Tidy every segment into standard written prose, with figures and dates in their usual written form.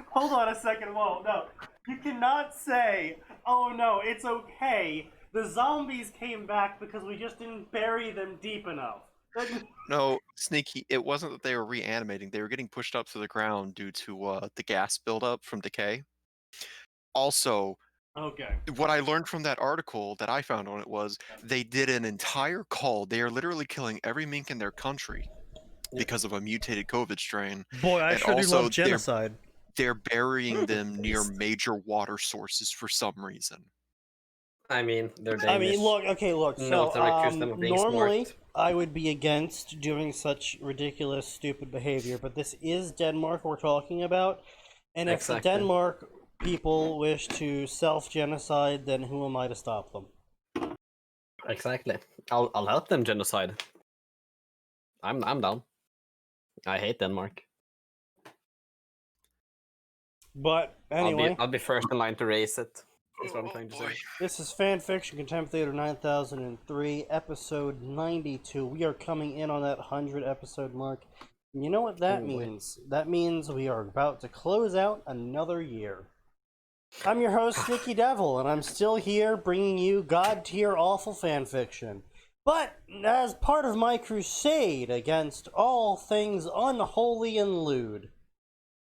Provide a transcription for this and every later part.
hold on a second. Whoa, no. You cannot say, oh no, it's okay. The zombies came back because we just didn't bury them deep enough. No, Sneaky, it wasn't that they were reanimating. They were getting pushed up to the ground due to the gas buildup from decay. Also, Okay. what I learned from that article that I found on it was they did an entire call. They are literally killing every mink in their country because of a mutated COVID strain. Boy, I And sure do also, love genocide. they're burying them near major water sources for some reason. I mean, they're Danish. I mean, look. Not So, to accuse them of being normally, smart. I would be against doing such ridiculous, stupid behavior, but this is Denmark we're talking about, and if Exactly. the Denmark people wish to self-genocide, then who am I to stop them? Exactly. I'll help them genocide. I'm down. I hate Denmark. But anyway, I'll be first in line to raise it. That's what I'm trying to say. this is Fanfiction Contempt Theater 9003, episode 92. We are coming in on that 100 episode mark. And you know what that means? That means we are about to close out another year. I'm your host, SneakyDevil, and I'm still here bringing you God-tier awful fanfiction. But as part of my crusade against all things unholy and lewd,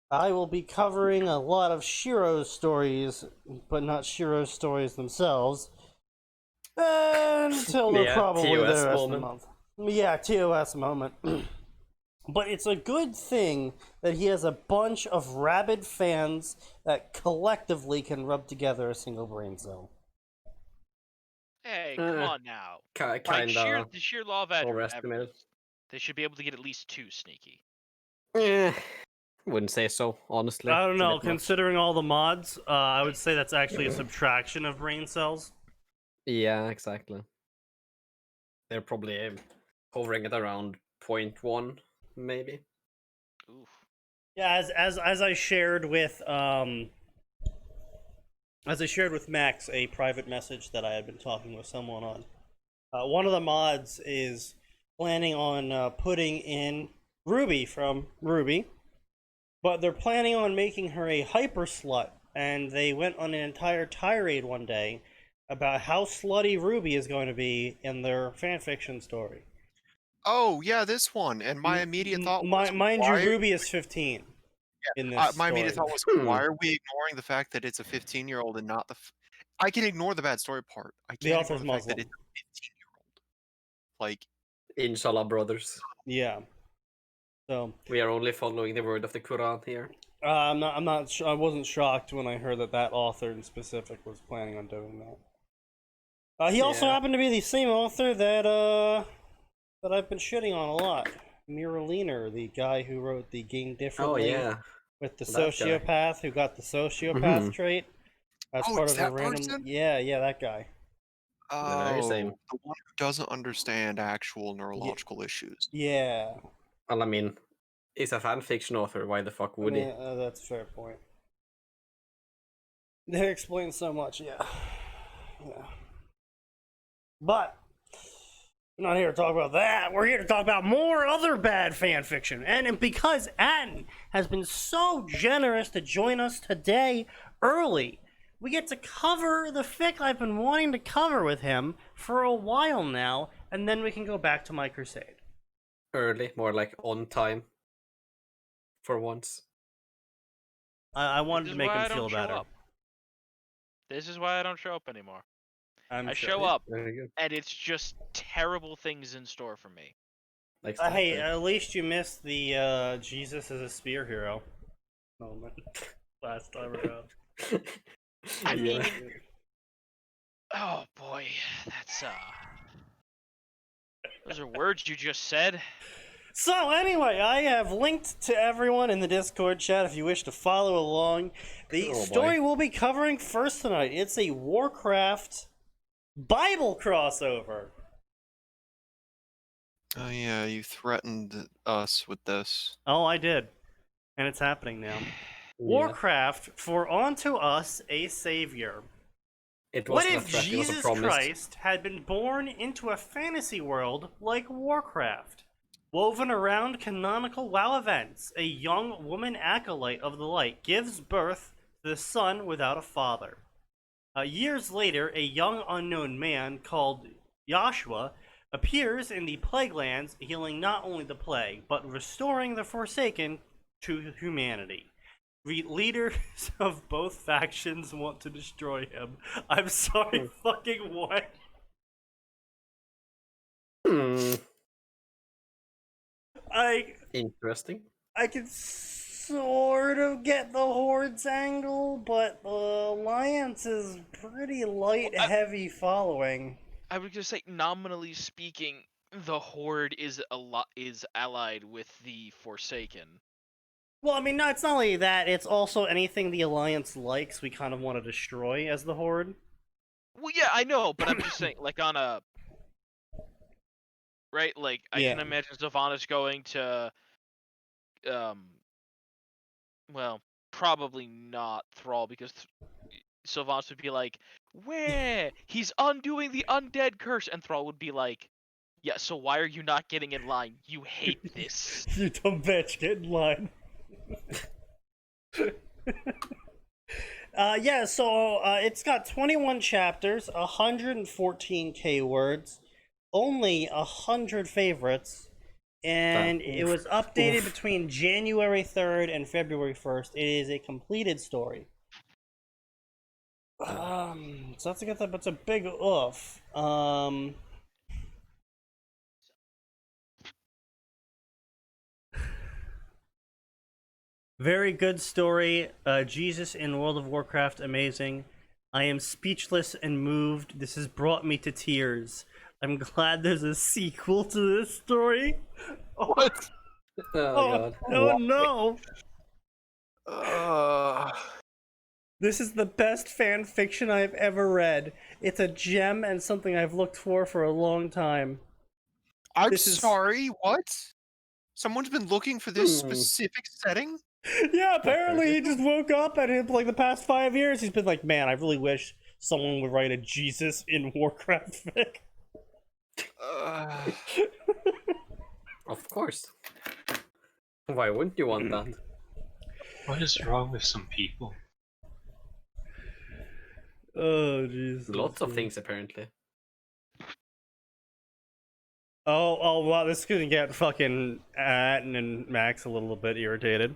I will be covering a lot of Shiro's stories, but not Shiro's stories themselves, until they're probably TOS the rest of the moment. month. Yeah, TOS moment. But it's a good thing that he has a bunch of rabid fans that collectively can rub together a single brain cell. Hey, come on now. By Kinda the sheer law of overestimated. averages, they should be able to get at least 2 Sneaky. Wouldn't say so, honestly. I don't It's a know, bit much. considering all the mods, I would say that's actually a subtraction of brain cells. Yeah, exactly. They're probably hovering at around 0.1, maybe. Oof. Yeah, as I shared with Max a private message that I had been talking with someone on. One of the mods is planning on putting in Ruby from Ruby, but they're planning on making her a hyper slut, and they went on an entire tirade one day about how slutty Ruby is going to be in their fanfiction story. Oh, yeah, this one. And my immediate thought was, mind why you, Ruby is 15 in this my story. immediate thought was, why are we ignoring the fact that it's a 15-year-old and not the... I can ignore the bad story part. I The can't author's ignore the fact that Muslim. it's a 15-year-old. Like, Inshallah, brothers. Yeah. So We are only following the word of the Quran here. I wasn't shocked when I heard that author in specific was planning on doing that. He also happened to be the same author that I've been shitting on a lot. Miraliner, the guy who wrote the Game Oh, Differently yeah. with the that guy. sociopath who got the sociopath trait. As Oh, part it's of a that random. person? Yeah, that guy. very same. the one who doesn't understand actual neurological issues. Yeah. Well, I mean, he's a fanfiction author. Why the fuck would he? Yeah, that's a fair point. That explains so much, yeah. But we're not here to talk about that. We're here to talk about more other bad fan fiction. And because Atin has been so generous to join us today early, we get to cover the fic I've been wanting to cover with him for a while now, and then we can go back to my crusade. Early, more like on time. For once. I wanted This to is make why him I don't feel show better. up. This is why I don't show up anymore. I show up, Very good. and it's just terrible things in store for me. Next Hey, time. at least you missed the Jesus is a spear hero moment last time around. I Yeah. mean, oh boy, that's those are words you just said. So anyway, I have linked to everyone in the Discord chat if you wish to follow along. The Oh, boy. story we'll be covering first tonight, it's a Warcraft Bible crossover. Oh yeah, you threatened us with this. Oh, I did. And it's happening now. Yeah. Warcraft, for unto us a savior. It What wasn't a if threat, it was a Jesus promise. Christ had been born into a fantasy world like Warcraft? Woven around canonical WoW events, a young woman acolyte of the light gives birth to the son without a father. Years later, a young unknown man called Joshua appears in the Plague Lands, healing not only the plague, but restoring the Forsaken to humanity. Leaders of both factions want to destroy him. I'm sorry, fucking what? Interesting. I can sort of get the Horde's angle, but the Alliance is pretty light, heavy following. I would just say, nominally speaking, the Horde is allied with the Forsaken. Well, I mean, no, it's not only that, it's also anything the Alliance likes we kind of want to destroy as the Horde. Well, yeah, I know, but I'm just saying, like, on a... Right? Like, I Yeah. can imagine Sylvanas going to... Well, probably not Thrall, because Sylvanas would be like, where? He's undoing the undead curse! And Thrall would be like, yeah, so why are you not getting in line? You hate this. You dumb bitch, get in line. Yeah, so it's got 21 chapters, 114k words, only 100 favorites, and it was updated between January 3rd and February 1st. It is a completed story. So that's a good thing, but it's a big oof. Very good story. Jesus in World of Warcraft, amazing. I am speechless and moved. This has brought me to tears. I'm glad there's a sequel to this story. What? Oh, God. Oh no! Uh, This is the best fan fiction I've ever read. It's a gem and something I've looked for a long time. I'm This is- sorry, what? Someone's been looking for this specific setting? Yeah, apparently he just woke up and in like the past 5 years he's been like, man, I really wish someone would write a Jesus in Warcraft fic. Of course. Why wouldn't you want that? What is wrong with some people? Oh, jeez. Lots of things, apparently. Oh, wow, this is gonna get fucking Atin and Max a little bit irritated.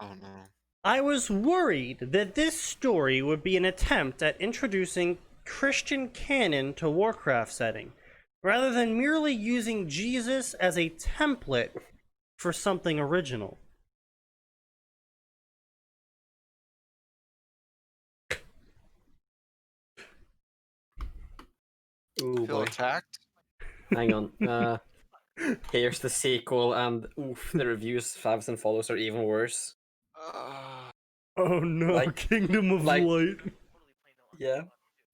Oh no. I was worried that this story would be an attempt at introducing Christian canon to Warcraft setting, rather than merely using Jesus as a template for something original. Ooh, Feel boy. attacked? Hang on. Here's the sequel, and oof, the reviews, 5,000 follows are even worse. Oh no, Like- Kingdom of like- Light. Yeah.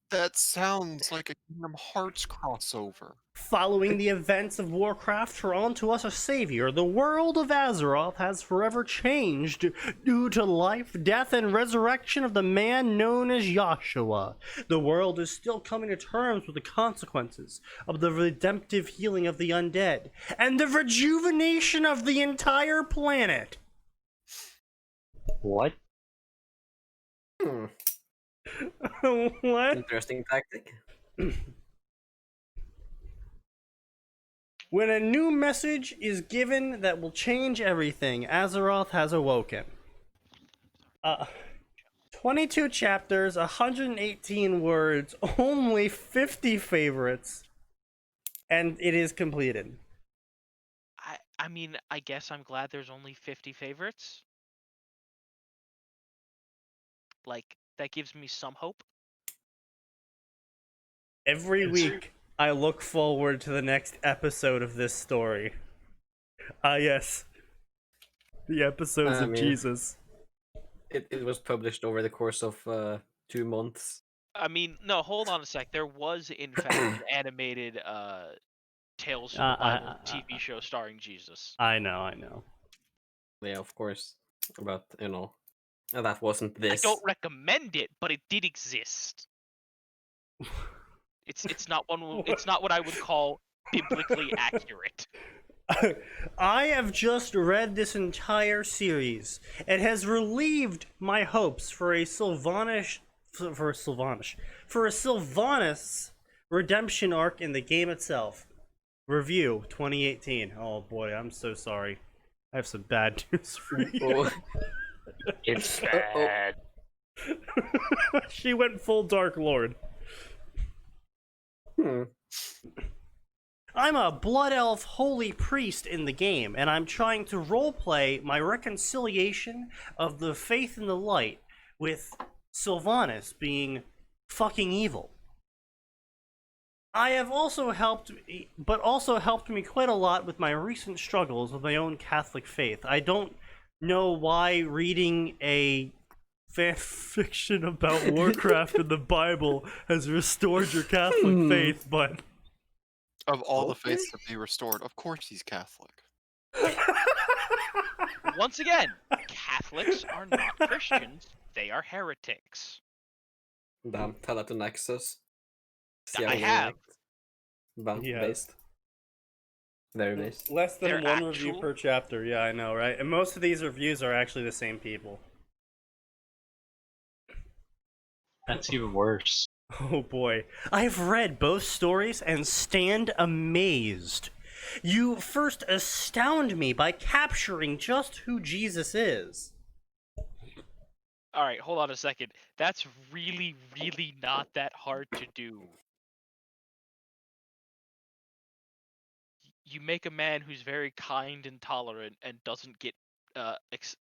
That sounds like a Kingdom Hearts crossover. Following the events of Warcraft drawn to us a savior, the world of Azeroth has forever changed due to life, death, and resurrection of the man known as Joshua. The world is still coming to terms with the consequences of the redemptive healing of the undead and the rejuvenation of the entire planet. What? What? Interesting tactic. When a new message is given that will change everything, Azeroth has awoken. 22 chapters, 118 words, only 50 favorites, and it is completed. I mean, I guess I'm glad there's only 50 favorites. Like, that gives me some hope. Every week, I look forward to the next episode of this story. Yes. The episodes of yeah. Jesus. It was published over the course of 2 months. I mean, no, hold on a sec. There was, in fact, an animated Tales from the Bible TV show starring Jesus. I know. Yeah, of course. But, you know, that wasn't this. I don't recommend it, but it did exist. It's not what I would call biblically accurate. I have just read this entire series. It has relieved my hopes for a Sylvanas redemption arc in the game itself. Review 2018. Oh boy, I'm so sorry. I have some bad news for you. Oh, It's bad. She went full Dark Lord. I'm a Blood Elf holy priest in the game, and I'm trying to roleplay my reconciliation of the faith in the light with Sylvanas being fucking evil. I have also helped me quite a lot with my recent struggles with my own Catholic faith. I don't know why reading a fan fiction about Warcraft in the Bible has restored your Catholic faith, but Of all the faiths to be restored, of course he's Catholic. Once again, Catholics are not Christians; they are heretics. damn, tell that to Nexus. See I how they have. react. Bam, Yeah. based. Very based. less than They're one review actual- per chapter. Yeah, I know, right? And most of these reviews are actually the same people. That's even worse. Oh boy. I've read both stories and stand amazed. You first astound me by capturing just who Jesus is. All right, hold on a second. That's really, really not that hard to do. You make a man who's very kind and tolerant and doesn't get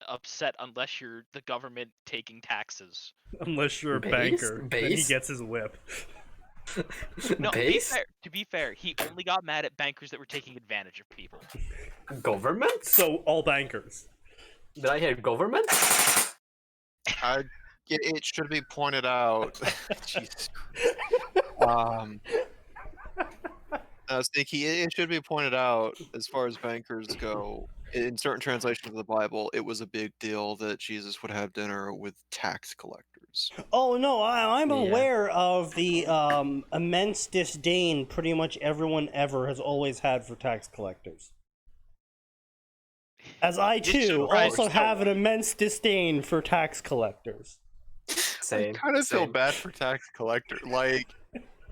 upset unless you're the government taking taxes. Unless you're a Base? banker. Then he Base? gets his whip. No, Base? to be fair, he only got mad at bankers that were taking advantage of people. Government? So, all bankers. Did I hear government? It should be pointed out. Jesus Christ. Sneaky, it should be pointed out, as far as bankers go, in certain translations of the Bible, it was a big deal that Jesus would have dinner with tax collectors. Oh no, I'm Yeah. aware of the immense disdain pretty much everyone ever has always had for tax collectors. As I This too surprised also no have an one. immense disdain for tax collectors. Same. I kind of feel same. bad for tax collector. Like,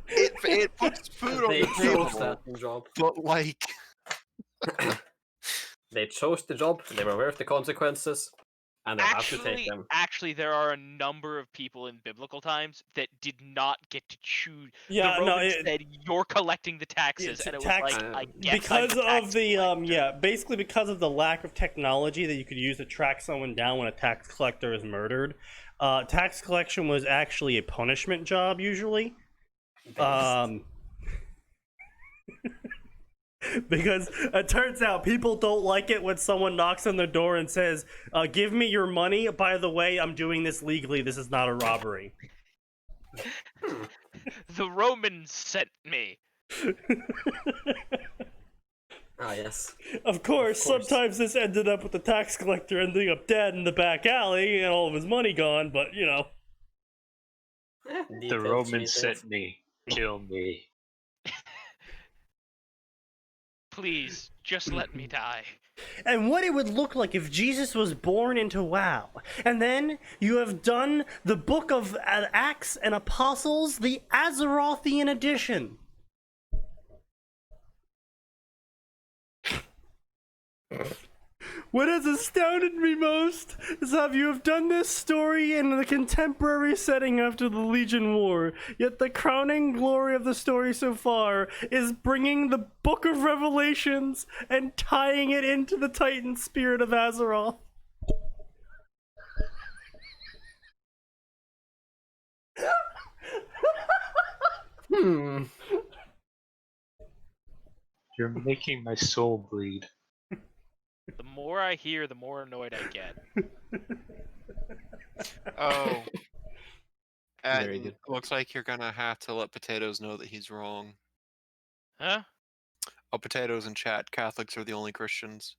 it puts food on They the chose table, that job. but like, They chose the job, they were aware of the consequences, and they have to take them. Actually, there are a number of people in biblical times that did not get to choose. Yeah, the no, Romans said you're collecting the taxes, it's and it was tax- like, I guess I'm because a tax of the collector. basically because of the lack of technology that you could use to track someone down when a tax collector is murdered. Tax collection was actually a punishment job usually. Because it turns out people don't like it when someone knocks on their door and says, give me your money. By the way, I'm doing this legally. This is not a robbery. The Romans sent me. Ah, yes. Of course, Of course. sometimes this ended up with the tax collector ending up dead in the back alley and all of his money gone, but you know. The Details, Romans details. sent me. Kill me. Please, just let me die. And what it would look like if Jesus was born into WoW. And then you have done the Book of Acts and Apostles, the Azerothian edition. What has astounded me most is how you have done this story in the contemporary setting after the Legion War, yet the crowning glory of the story so far is bringing the Book of Revelations and tying it into the Titan spirit of Azeroth. Hmm. You're making my soul bleed. The more I hear, the more annoyed I get. oh, Very Atin, good. looks like you're gonna have to let Potatoes know that he's wrong. Huh? Oh, Potatoes in chat, Catholics are the only Christians.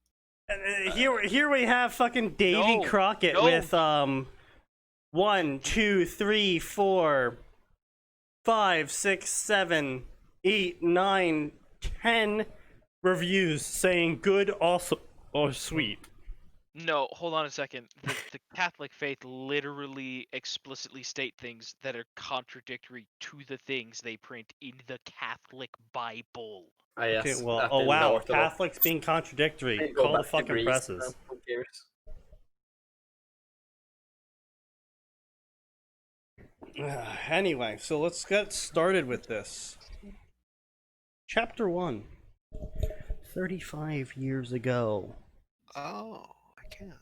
And, here we have fucking Davy No, Crockett no. with 1, 2, 3, 4, 5, 6, 7, 8, 9, 10 reviews saying good, awesome, or sweet. No, hold on a second. The Catholic faith literally explicitly state things that are contradictory to the things they print in the Catholic Bible. Ah, Okay, yes. well, that oh in the wow, Orthodox. Catholics being contradictory. They go Call the back to fucking Greece, presses. who cares? Anyway, so let's get started with this. Chapter 1. 35 years ago. Oh, I can.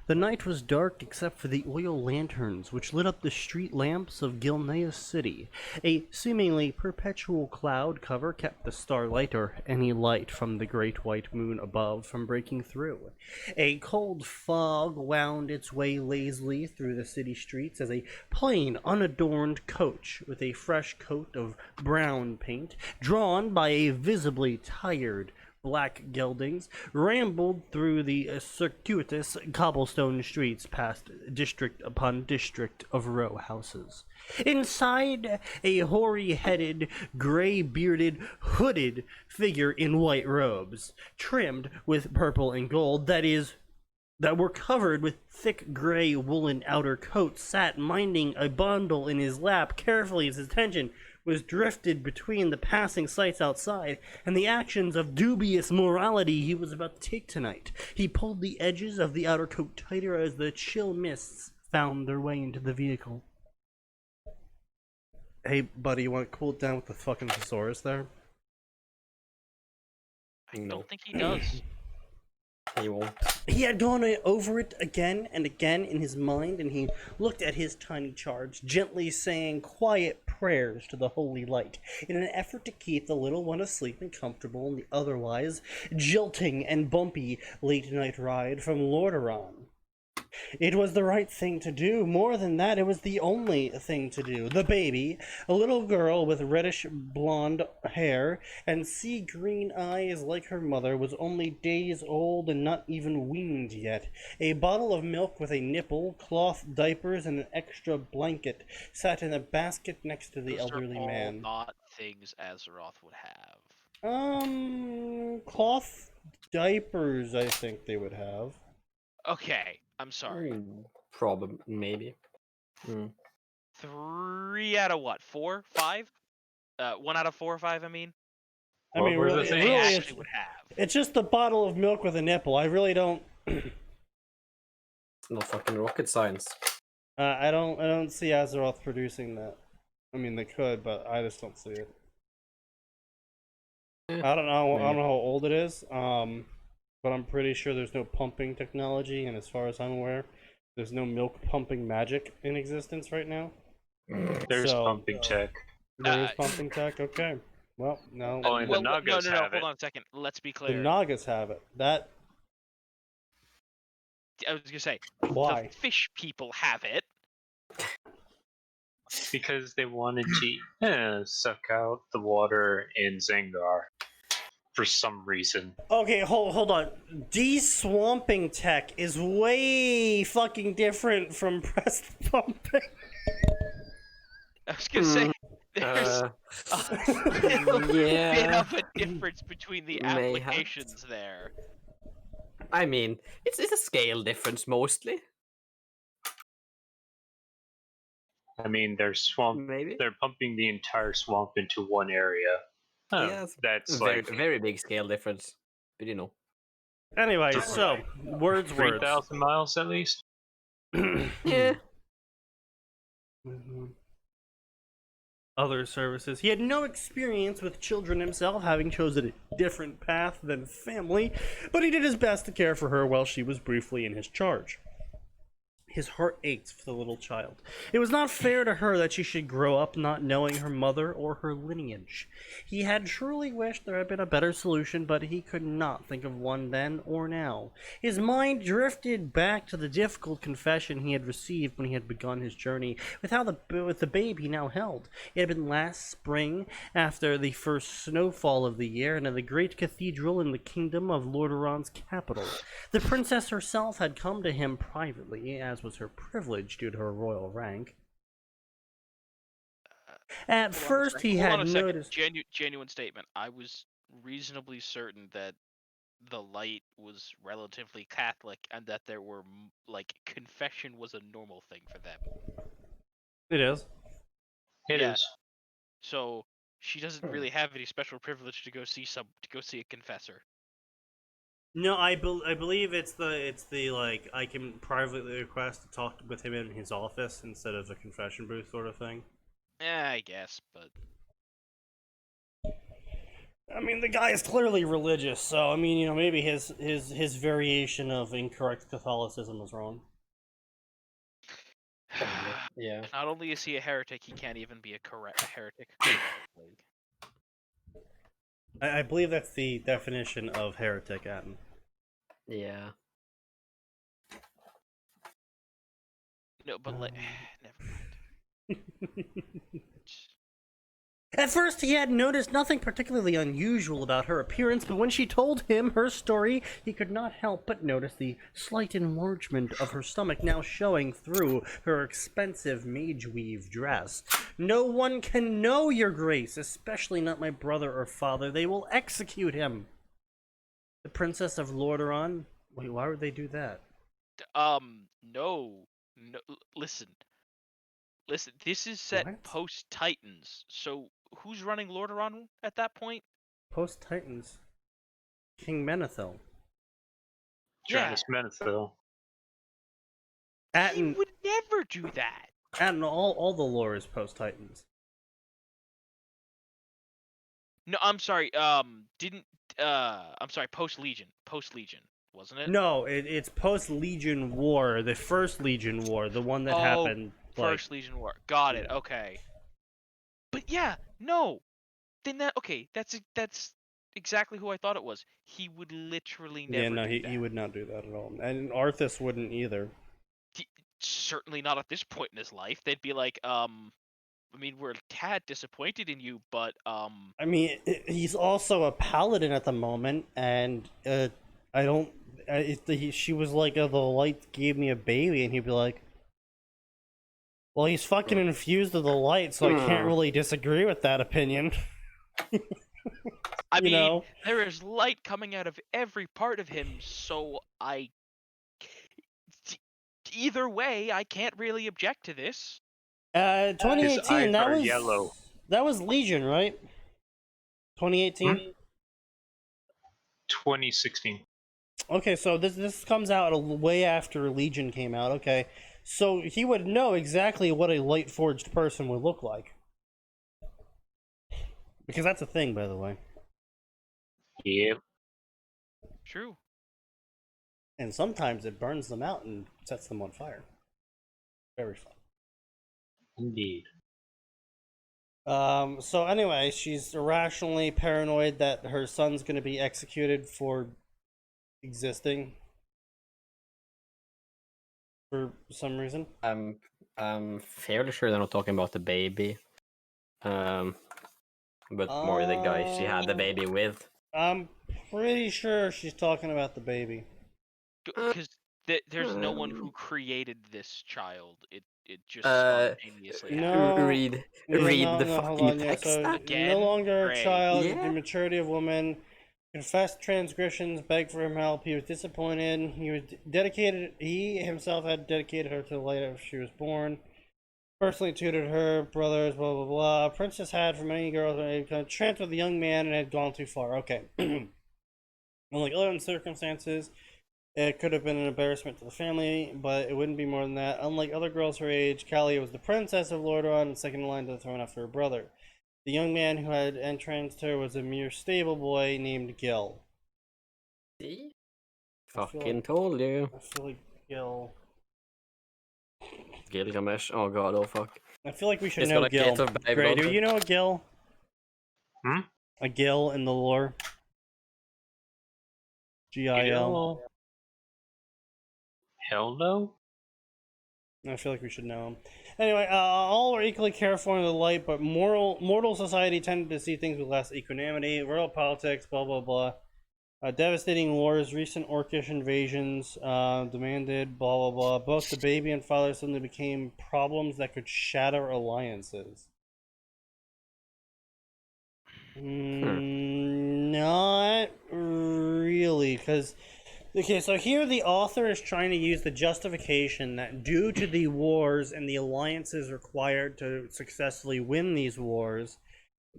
The night was dark except for the oil lanterns which lit up the street lamps of Gilneas City. A seemingly perpetual cloud cover kept the starlight or any light from the great white moon above from breaking through. A cold fog wound its way lazily through the city streets as a plain, unadorned coach with a fresh coat of brown paint, drawn by a visibly tired black geldings, rambled through the circuitous cobblestone streets past district upon district of row houses. Inside, a hoary-headed, gray-bearded, hooded figure in white robes, trimmed with purple and gold, that were covered with thick gray woolen outer coats, sat minding a bundle in his lap carefully as his attention was drifted between the passing sights outside and the actions of dubious morality he was about to take tonight. He pulled the edges of the outer coat tighter as the chill mists found their way into the vehicle. Hey, buddy, you want to cool it down with the fucking thesaurus there? I No. don't think he does. He won't. He had gone over it again and again in his mind, and he looked at his tiny charge, gently saying quiet prayers to the holy light, in an effort to keep the little one asleep and comfortable in the otherwise jilting and bumpy late-night ride from Lordaeron. It was the right thing to do. More than that, it was the only thing to do. The baby, a little girl with reddish blonde hair and sea green eyes like her mother, was only days old and not even weaned yet. A bottle of milk with a nipple, cloth diapers, and an extra blanket sat in a basket next to the Those elderly are all man. not things Azeroth would have. Cloth diapers, I think they would have. Okay, I'm sorry. Problem, maybe. 3 out of what? 4? 5? 1 out of 4 or 5, I mean? I What mean, were the really, things? They really actually would have. it's just the bottle of milk with a nipple. I really don't. It's not fucking rocket science. I don't see Azeroth producing that. I mean, they could, but I just don't see it. I don't know. I don't know how old it is. But I'm pretty sure there's no pumping technology, and as far as I'm aware, there's no milk pumping magic in existence right now. There's So- pumping tech. There is pumping tech. Okay. Well, no. Oh, and the no, Nagas have hold it. on a second. Let's be The clear. Nagas have it. That I was gonna say, why? the fish people have it. Because they wanted to suck out the water in Zengar for some reason. Okay, hold on. De-swamping tech is way fucking different from breast pumping. I was gonna say, there's a little bit Yeah. of a difference between the Mayhaps. applications there. I mean, it's a scale difference mostly. I mean, Maybe. they're pumping the entire swamp into one area. Yes. That's Very, like very big scale difference. But you know. Anyway, so words. 3,000 miles at least. Yeah. Other services. He had no experience with children himself, having chosen a different path than family, but he did his best to care for her while she was briefly in his charge. His heart ached for the little child. It was not fair to her that she should grow up not knowing her mother or her lineage. He had truly wished there had been a better solution, but he could not think of one then or now. His mind drifted back to the difficult confession he had received when he had begun his journey, with the babe he now held. It had been last spring, after the first snowfall of the year, and in the great cathedral in the kingdom of Lordaeron's capital. The princess herself had come to him privately, as was her privilege due to her royal rank. At first, he had noticed. Genuine statement. I was reasonably certain that the light was relatively Catholic and that there were like confession was a normal thing for them. It is. It Yeah. is. So she doesn't really have any special privilege to go see a confessor. No, I believe it's the like I can privately request to talk with him in his office instead of a confession booth sort of thing. Yeah, I guess, but I mean, the guy is clearly religious, so I mean, maybe his variation of incorrect Catholicism was wrong. Yeah. not only is he a heretic, he can't even be a heretic correctly. I believe that's the definition of heretic, Atin. Yeah. No, but like, never mind. At first, he had noticed nothing particularly unusual about her appearance, but when she told him her story, he could not help but notice the slight enlargement of her stomach now showing through her expensive mage-weave dress. "No one can know, your grace, especially not my brother or father. They will execute him." The Princess of Lordaeron? Wait, why would they do that? No, listen. This is set What? post Titans, so who's running Lordaeron at that point? Post-Titans. King Menethil. Janus Menethil. He Atin, would never do that. Atin, all the lore is post-Titans. No, I'm sorry. I'm sorry. Post Legion, wasn't it? No, it's post-Legion War, the first Legion War, the one that happened. First Legion War. Got it. Okay. But yeah, no. Then that's exactly who I thought it was. He would literally never. Yeah, no, do that. he would not do that at all, and Arthas wouldn't either. Certainly not at this point in his life. They'd be like, I mean, we're a tad disappointed in you, but I mean, he's also a paladin at the moment, and I don't. She was like, "The light gave me a baby," and he'd be like, "Well, he's fucking infused with the light, so I can't really disagree with that opinion." I mean, there is light coming out of every part of him, so either way, I can't really object to this. 2018. That was yellow. That was Legion, right? 2018. 2016. Okay, so this comes out way after Legion came out. Okay, so he would know exactly what a light forged person would look like, because that's a thing, by the way. Yep. True. And sometimes it burns them out and sets them on fire. Very fun. Indeed. So anyway, she's irrationally paranoid that her son's going to be executed for existing for some reason. I'm fairly sure they're not talking about the baby. But more the guy she had the baby with. I'm pretty sure she's talking about the baby. Because there's no one who created this child. It just spontaneously happened. Read the fucking text. So, Again? no longer a Great. child, Yeah. the maturity of woman, confessed transgressions, begged for him help. He was disappointed. He himself had dedicated her to the light after she was born. Personally tutored her brothers, blah blah blah. Princess had for many girls tranced with a young man and had gone too far. Okay. Unlike other circumstances, it could have been an embarrassment to the family, but it wouldn't be more than that. Unlike other girls her age, Callie was the princess of Lordaeron and second in line to the throne after her brother. The young man who had entranced her was a mere stable boy named Gil. See? Fucking told you. I feel like Gil. Gilgamesh. Oh god, oh fuck. I feel like we should It's know got a Gil. kit of baby Gray, do blood. you know a Gil? A Gil in the lore? Gil. Hell no. I feel like we should know him. Anyway, all were equally careful in the light, but mortal society tended to see things with less equanimity. Royal politics, blah blah blah. Devastating wars, recent orcish invasions, demanded, blah blah blah. Both the baby and father suddenly became problems that could shatter alliances. Not really, because okay, so here the author is trying to use the justification that due to the wars and the alliances required to successfully win these wars,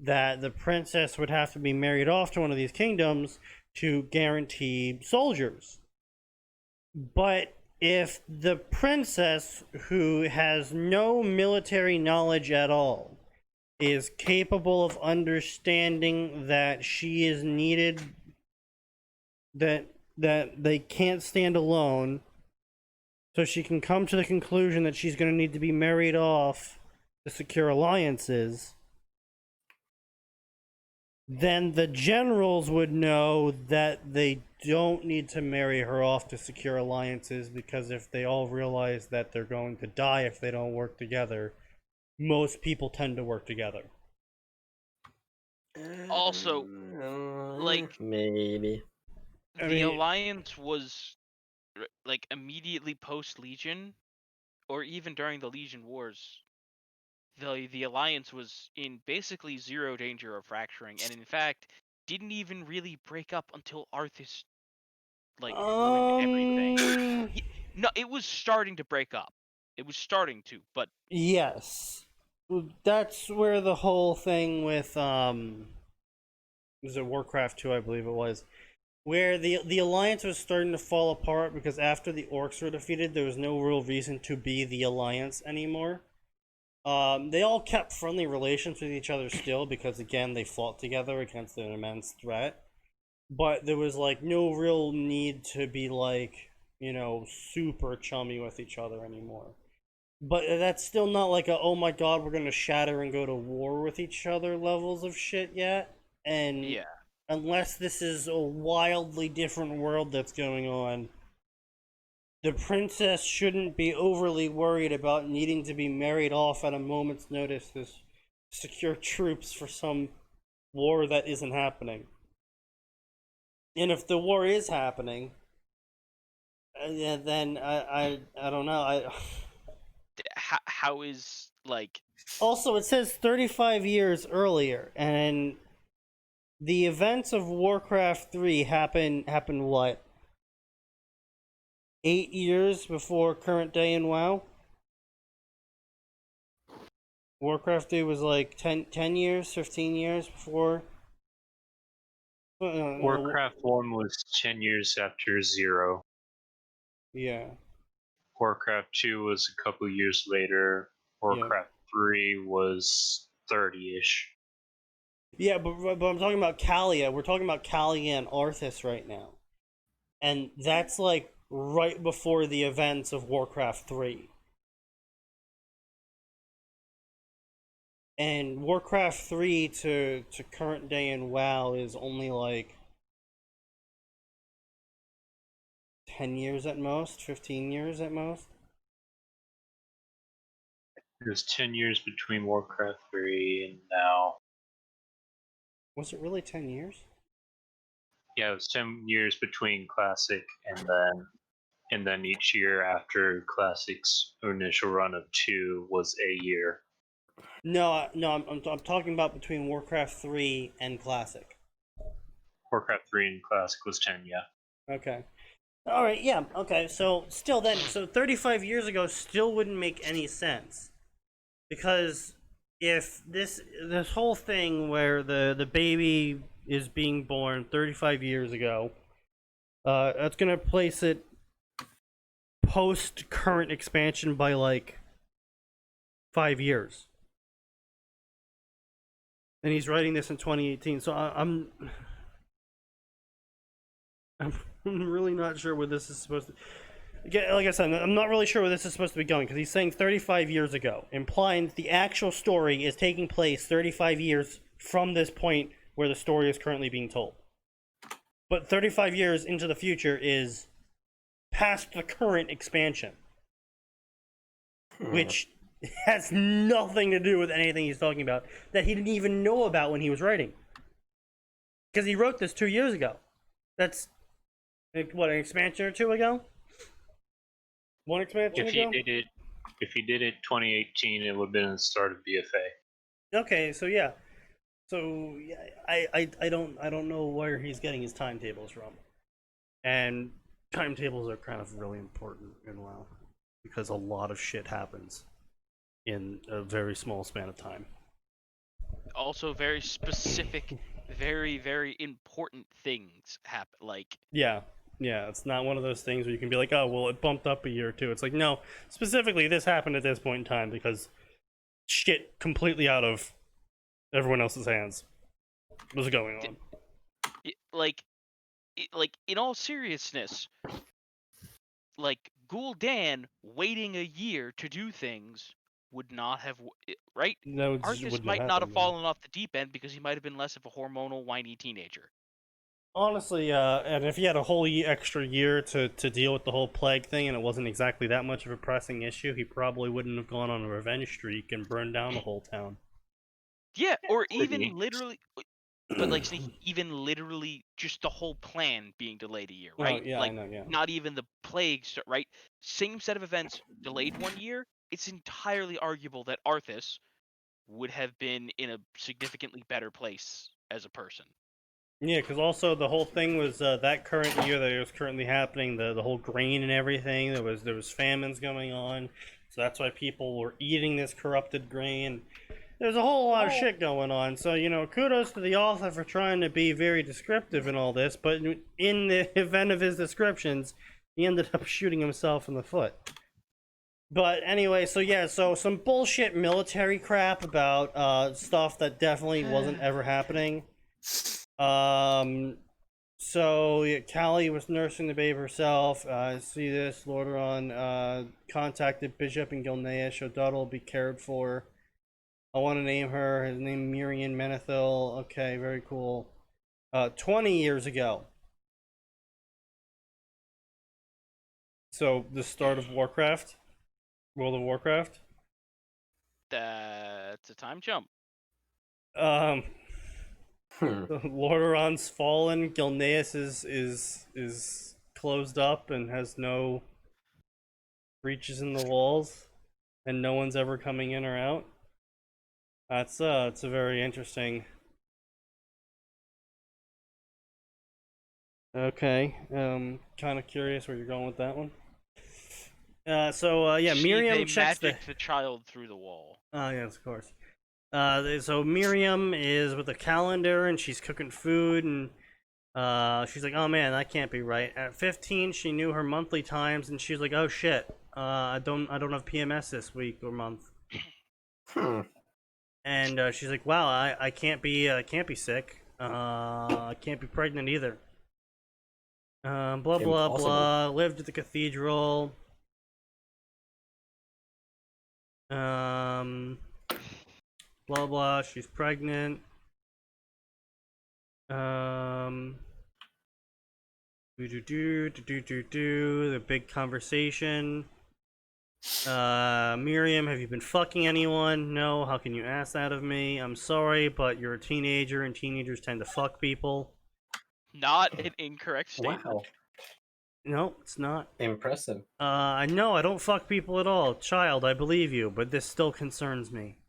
that the princess would have to be married off to one of these kingdoms to guarantee soldiers. But if the princess, who has no military knowledge at all, is capable of understanding that she is needed, that they can't stand alone, so she can come to the conclusion that she's going to need to be married off to secure alliances, then the generals would know that they don't need to marry her off to secure alliances, because if they all realize that they're going to die if they don't work together, most people tend to work together. Also, like, maybe. The Alliance was like immediately post Legion, or even during the Legion Wars. The Alliance was in basically zero danger of fracturing, and in fact didn't even really break up until Arthas like ruined everything. No, it was starting to break up. It was starting to, but yes, that's where the whole thing with was it Warcraft 2, I believe it was, where the alliance was starting to fall apart, because after the orcs were defeated, there was no real reason to be the alliance anymore. They all kept friendly relations with each other still, because again, they fought together against an immense threat. But there was like no real need to be like, you know, super chummy with each other anymore. But that's still not like a, oh my god, we're gonna shatter and go to war with each other levels of shit yet. And yeah. unless this is a wildly different world that's going on, the princess shouldn't be overly worried about needing to be married off at a moment's notice to secure troops for some war that isn't happening. And if the war is happening, then I don't know. How is like Also, it says 35 years earlier, and the events of Warcraft 3 happen what? 8 years before current day in WoW? Warcraft 3 was like 10 years, 15 years before? Warcraft 1 was 10 years after 0. Yeah. Warcraft 2 was a couple years later. Warcraft 3 was 30-ish. Yeah, but I'm talking about Kalia. We're talking about Kalia and Arthas right now. And that's like right before the events of Warcraft 3. And Warcraft 3 to current day in WoW is only like 10 years at most, 15 years at most. There's 10 years between Warcraft 3 and now. Was it really 10 years? Yeah, it was 10 years between Classic and then each year after Classic's initial run of 2 was a year. No, I'm talking about between Warcraft 3 and Classic. Warcraft 3 and Classic was 10, yeah. Okay. Alright, yeah, okay, so still then, so 35 years ago still wouldn't make any sense. Because if this whole thing where the baby is being born 35 years ago, that's gonna place it post current expansion by like 5 years. And he's writing this in 2018, so I'm really not sure where this is supposed to. Like I said, I'm not really sure where this is supposed to be going, because he's saying 35 years ago, implying that the actual story is taking place 35 years from this point where the story is currently being told. But 35 years into the future is past the current expansion, which has nothing to do with anything he's talking about, that he didn't even know about when he was writing. Because he wrote this 2 years ago. That's, what, an expansion or two ago? One expansion ago? If he did it 2018, it would have been the start of BFA. Okay, so yeah. So yeah, I don't know where he's getting his timetables from, and timetables are kind of really important in WoW because a lot of shit happens in a very small span of time. Also, very specific, very important things happen. Like, Yeah, yeah, it's not one of those things where you can be like, oh, well, it bumped up a year or two. It's like, no, specifically, this happened at this point in time because shit completely out of everyone else's hands was going on. like, in all seriousness, like Gul'dan waiting a year to do things would not have right. No, it just Arthas wouldn't might have not have happened. fallen off the deep end because he might have been less of a hormonal, whiny teenager. Honestly, and if he had a whole extra year to deal with the whole plague thing and it wasn't exactly that much of a pressing issue, he probably wouldn't have gone on a revenge streak and burned down the whole town. Yeah, or Pretty. even literally, but like Sneaky, even literally just the whole plan being delayed a year, right? Oh, yeah, Like, I know, yeah. not even the plague, right? Same set of events delayed 1 year. It's entirely arguable that Arthas would have been in a significantly better place as a person. Yeah, because also the whole thing was that current year that it was currently happening, the whole grain and everything. There was famines going on, so that's why people were eating this corrupted grain. There's a whole lot of shit going on. So kudos to the author for trying to be very descriptive in all this. But in the event of his descriptions, he ended up shooting himself in the foot. But anyway, so yeah, so some bullshit military crap about stuff that definitely wasn't ever happening. So yeah, Callie was nursing the babe herself. See this, Lordaeron contacted Bishop and Gilneas. O'Donnell will be cared for. I want to name her. His name Miriam Menethil. Okay, very cool. 20 years ago. So the start of Warcraft, World of Warcraft. That's a time jump. Lordaeron's fallen. Gilneas is closed up and has no breaches in the walls, and no one's ever coming in or out. It's a very interesting. Okay, kind of curious where you're going with that one. Yeah, Miriam They checks the. magicked the child through the wall. Oh yes, of course. So Miriam is with a calendar and she's cooking food and she's like, oh man, that can't be right. At 15, she knew her monthly times and she's like, oh shit, I don't have PMS this week or month. And she's like, wow, I can't be sick. I can't be pregnant either. Blah blah Impossible. blah. Lived at the cathedral. Blah blah. She's pregnant. The big conversation. Miriam, have you been fucking anyone? No. How can you ask that of me? I'm sorry, but you're a teenager, and teenagers tend to fuck people. Not an incorrect statement. Wow. No, it's not. Impressive. No, I don't fuck people at all. Child, I believe you, but this still concerns me.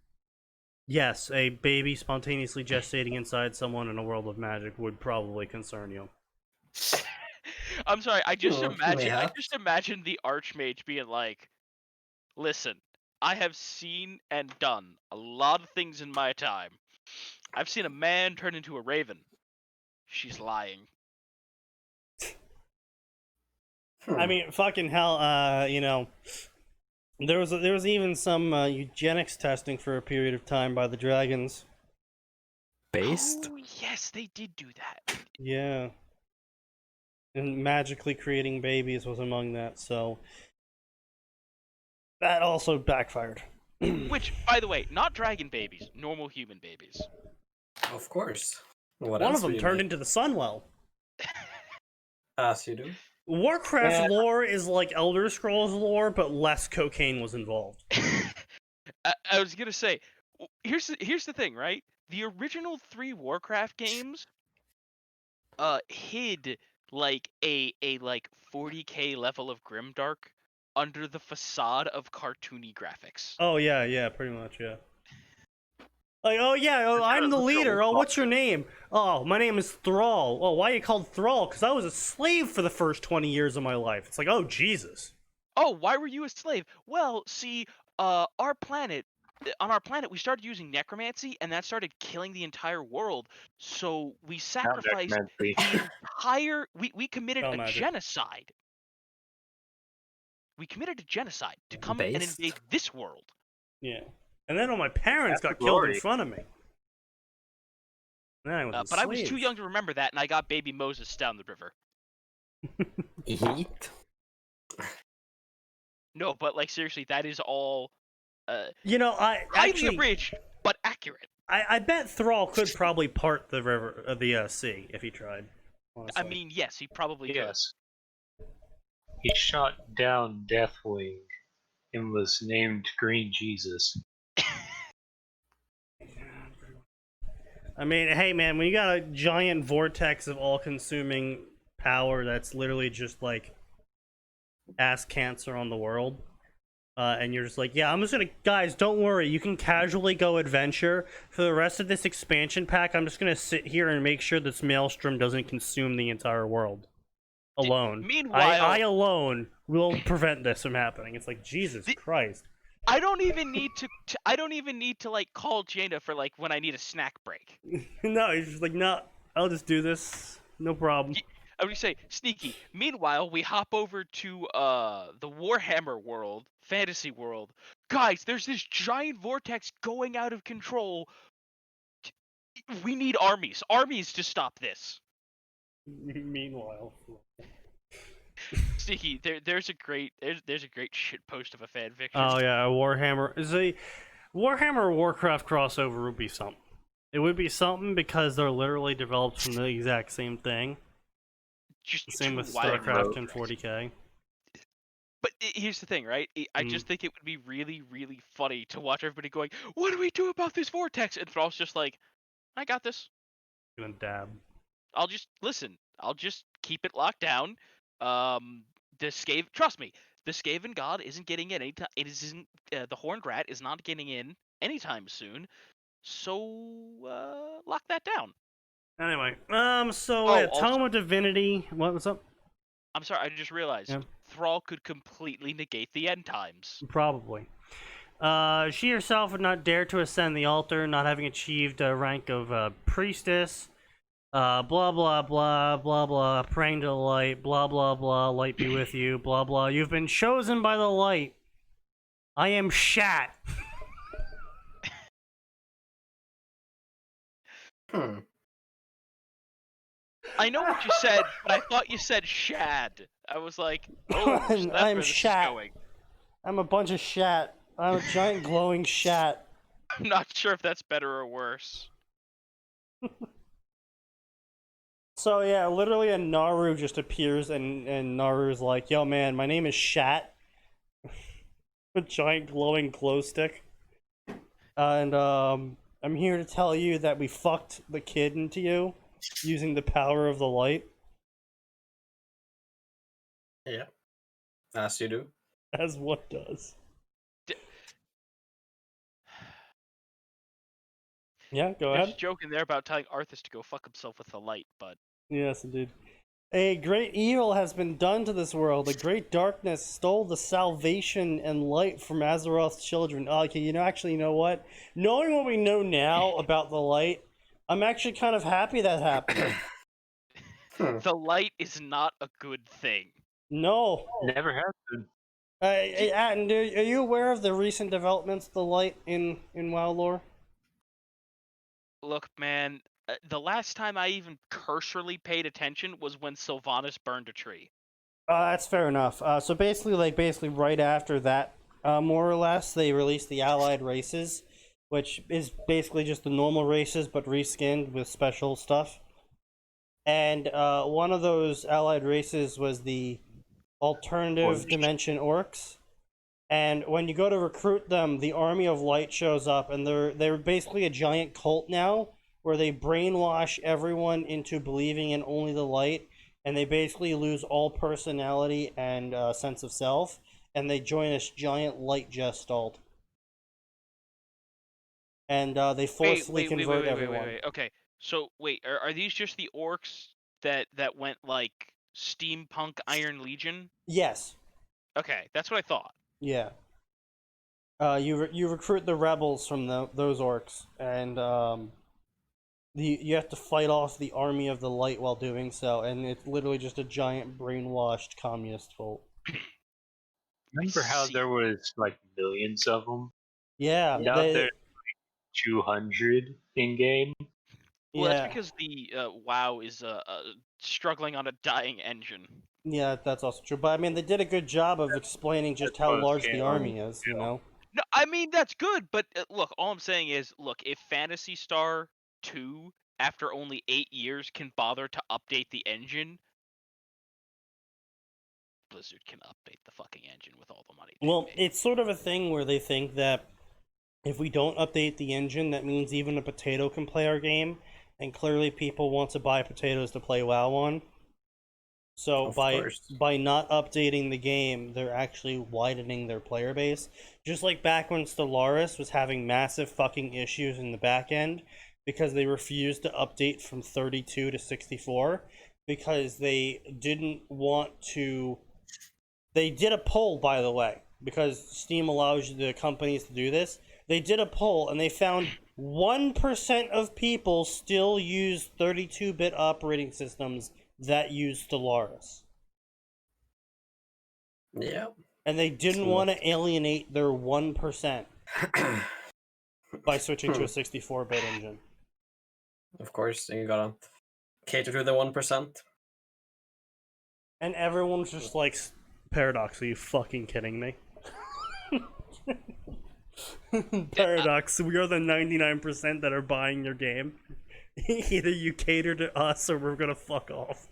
Yes, a baby spontaneously gestating inside someone in a world of magic would probably concern you. I'm sorry, I just mayhap. imagine the Archmage being like, listen, I have seen and done a lot of things in my time. I've seen a man turn into a raven. She's lying. I mean, fucking hell, there was even some eugenics testing for a period of time by the dragons. Based? Oh, yes, they did do that. Yeah. And magically creating babies was among that, so that also backfired. Which, by the way, not dragon babies, normal human babies. Of course. What One else of them would you turned make? into the Sunwell. As you do. Warcraft Yeah. lore is like Elder Scrolls lore, but less cocaine was involved. I was gonna say, here's the thing, right? The original 3 Warcraft games, hid like a like 40k level of grimdark under the facade of cartoony graphics. Oh yeah, pretty much, yeah. Like, oh yeah, oh, I'm the leader. Oh, what's your name? Oh, my name is Thrall. Oh, why are you called Thrall? Because I was a slave for the first 20 years of my life. It's like, oh, Jesus. Oh, why were you a slave? Well, see, on our planet, we started using necromancy, and that started killing the entire world. So we sacrificed necromancy. the entire. We committed Spell a magic. genocide. We committed a genocide to come and Based? invade this world. Yeah. And then all my parents That's got killed in glory. front of me. And then I was a But I was too slave. young to remember that, and I got baby Moses down the river. Eat. No, but like seriously, that is all You know, I highly actually, abridged, but accurate. I bet Thrall could probably part the river, the sea, if he tried. Honestly. I mean, yes, he probably could. Yes. He shot down Deathwing and was named Green Jesus. I mean, hey man, when you got a giant vortex of all-consuming power that's literally just like ass cancer on the world, and you're just like, yeah, I'm just gonna, guys, don't worry, you can casually go adventure for the rest of this expansion pack. I'm just gonna sit here and make sure this maelstrom doesn't consume the entire world alone. Meanwhile, I alone will prevent this from happening. It's like, Jesus Christ. I don't even need to. I don't even need to like call Jaina for like when I need a snack break. No, he's just like, no, I'll just do this, no problem. I would say Sneaky. Meanwhile, we hop over to the Warhammer world, fantasy world. Guys, there's this giant vortex going out of control. We need armies to stop this. Meanwhile, Sneaky, there's a great shit post of a fanfiction. oh yeah, Warhammer is a Warhammer Warcraft crossover would be something. It would be something because they're literally developed from the exact same thing. Just Same with too wild. StarCraft and 40k. But here's the thing, right? I Mm. just think it would be really, really funny to watch everybody going, "What do we do about this vortex?" And Thrall's just like, "I got this. Gonna dab. I'll just listen. I'll just keep it locked down." The trust me, the Skaven God isn't getting in anytime. It isn't. The Horned Rat is not getting in anytime soon. So lock that down. Anyway, so Oh, yeah, also- Tome of Divinity. What's up? I'm sorry, I just realized Yeah. Thrall could completely negate the end times. Probably. She herself would not dare to ascend the altar, not having achieved a rank of priestess. Blah blah blah blah blah. Praying to the light. Blah blah blah. Light be with you. Blah blah. You've been chosen by the light. I am Shat. I know what you said, but I thought you said Shad. I was like, oh, so that's I'm where this is Shat. going. I'm a bunch of Shat. I'm a giant glowing Shat. I'm not sure if that's better or worse. So yeah, literally a Naru just appears and Naru's like, yo man, my name is Shat. A giant glowing glow stick. And I'm here to tell you that we fucked the kid into you using the power of the light. Yeah. As you do. As what does. Yeah, go There's ahead. a joke in there about telling Arthas to go fuck himself with the light, but Yes, indeed. A great evil has been done to this world. A great darkness stole the salvation and light from Azeroth's children. Oh, okay, you know what? Knowing what we know now about the light, I'm actually kind of happy that happened. the light is not a good thing. No. Never has been. Atin, are you aware of the recent developments of the light in WoW lore? Look, man, the last time I even cursorily paid attention was when Sylvanas burned a tree. That's fair enough. So basically right after that, more or less, they released the allied races, which is basically just the normal races but reskinned with special stuff. And one of those allied races was the alternative dimension orcs. And when you go to recruit them, the Army of Light shows up, and they're basically a giant cult now, where they brainwash everyone into believing in only the light, and they basically lose all personality and sense of self, and they join this giant light gestalt. and they forcefully convert everyone. Wait. Okay, so wait, are these just the orcs that went like steampunk Iron Legion? Yes. Okay, that's what I thought. Yeah. You recruit the rebels from those orcs, and you have to fight off the army of the light while doing so, and it's literally just a giant brainwashed communist cult. Remember how there was like millions of them? Yeah. Now there's 200 in game. Well, yeah. that's because the WoW is struggling on a dying engine. Yeah, that's also true. But I mean, they did a good job of explaining just how large the army is. You know. No, I mean that's good, but look, all I'm saying is, look, if Phantasy Star 2, after only 8 years, can bother to update the engine, Blizzard can update the fucking engine with all the money. Well, it's sort of a thing where they think that if we don't update the engine, that means even a potato can play our game, and clearly people want to buy potatoes to play WoW on. So by not updating the game, they're actually widening their player base. Just like back when Stellaris was having massive fucking issues in the back end because they refused to update from 32 to 64 because they didn't want to. They did a poll, by the way, because Steam allows the companies to do this. They did a poll and they found 1% of people still use 32-bit operating systems that use Stellaris. Yeah. And they didn't want to alienate their 1% by switching to a 64-bit engine. Of course, you gotta cater to the 1%. And everyone's just like, Paradox, are you fucking kidding me? Paradox, we are the 99% that are buying your game. Either you cater to us or we're gonna fuck off.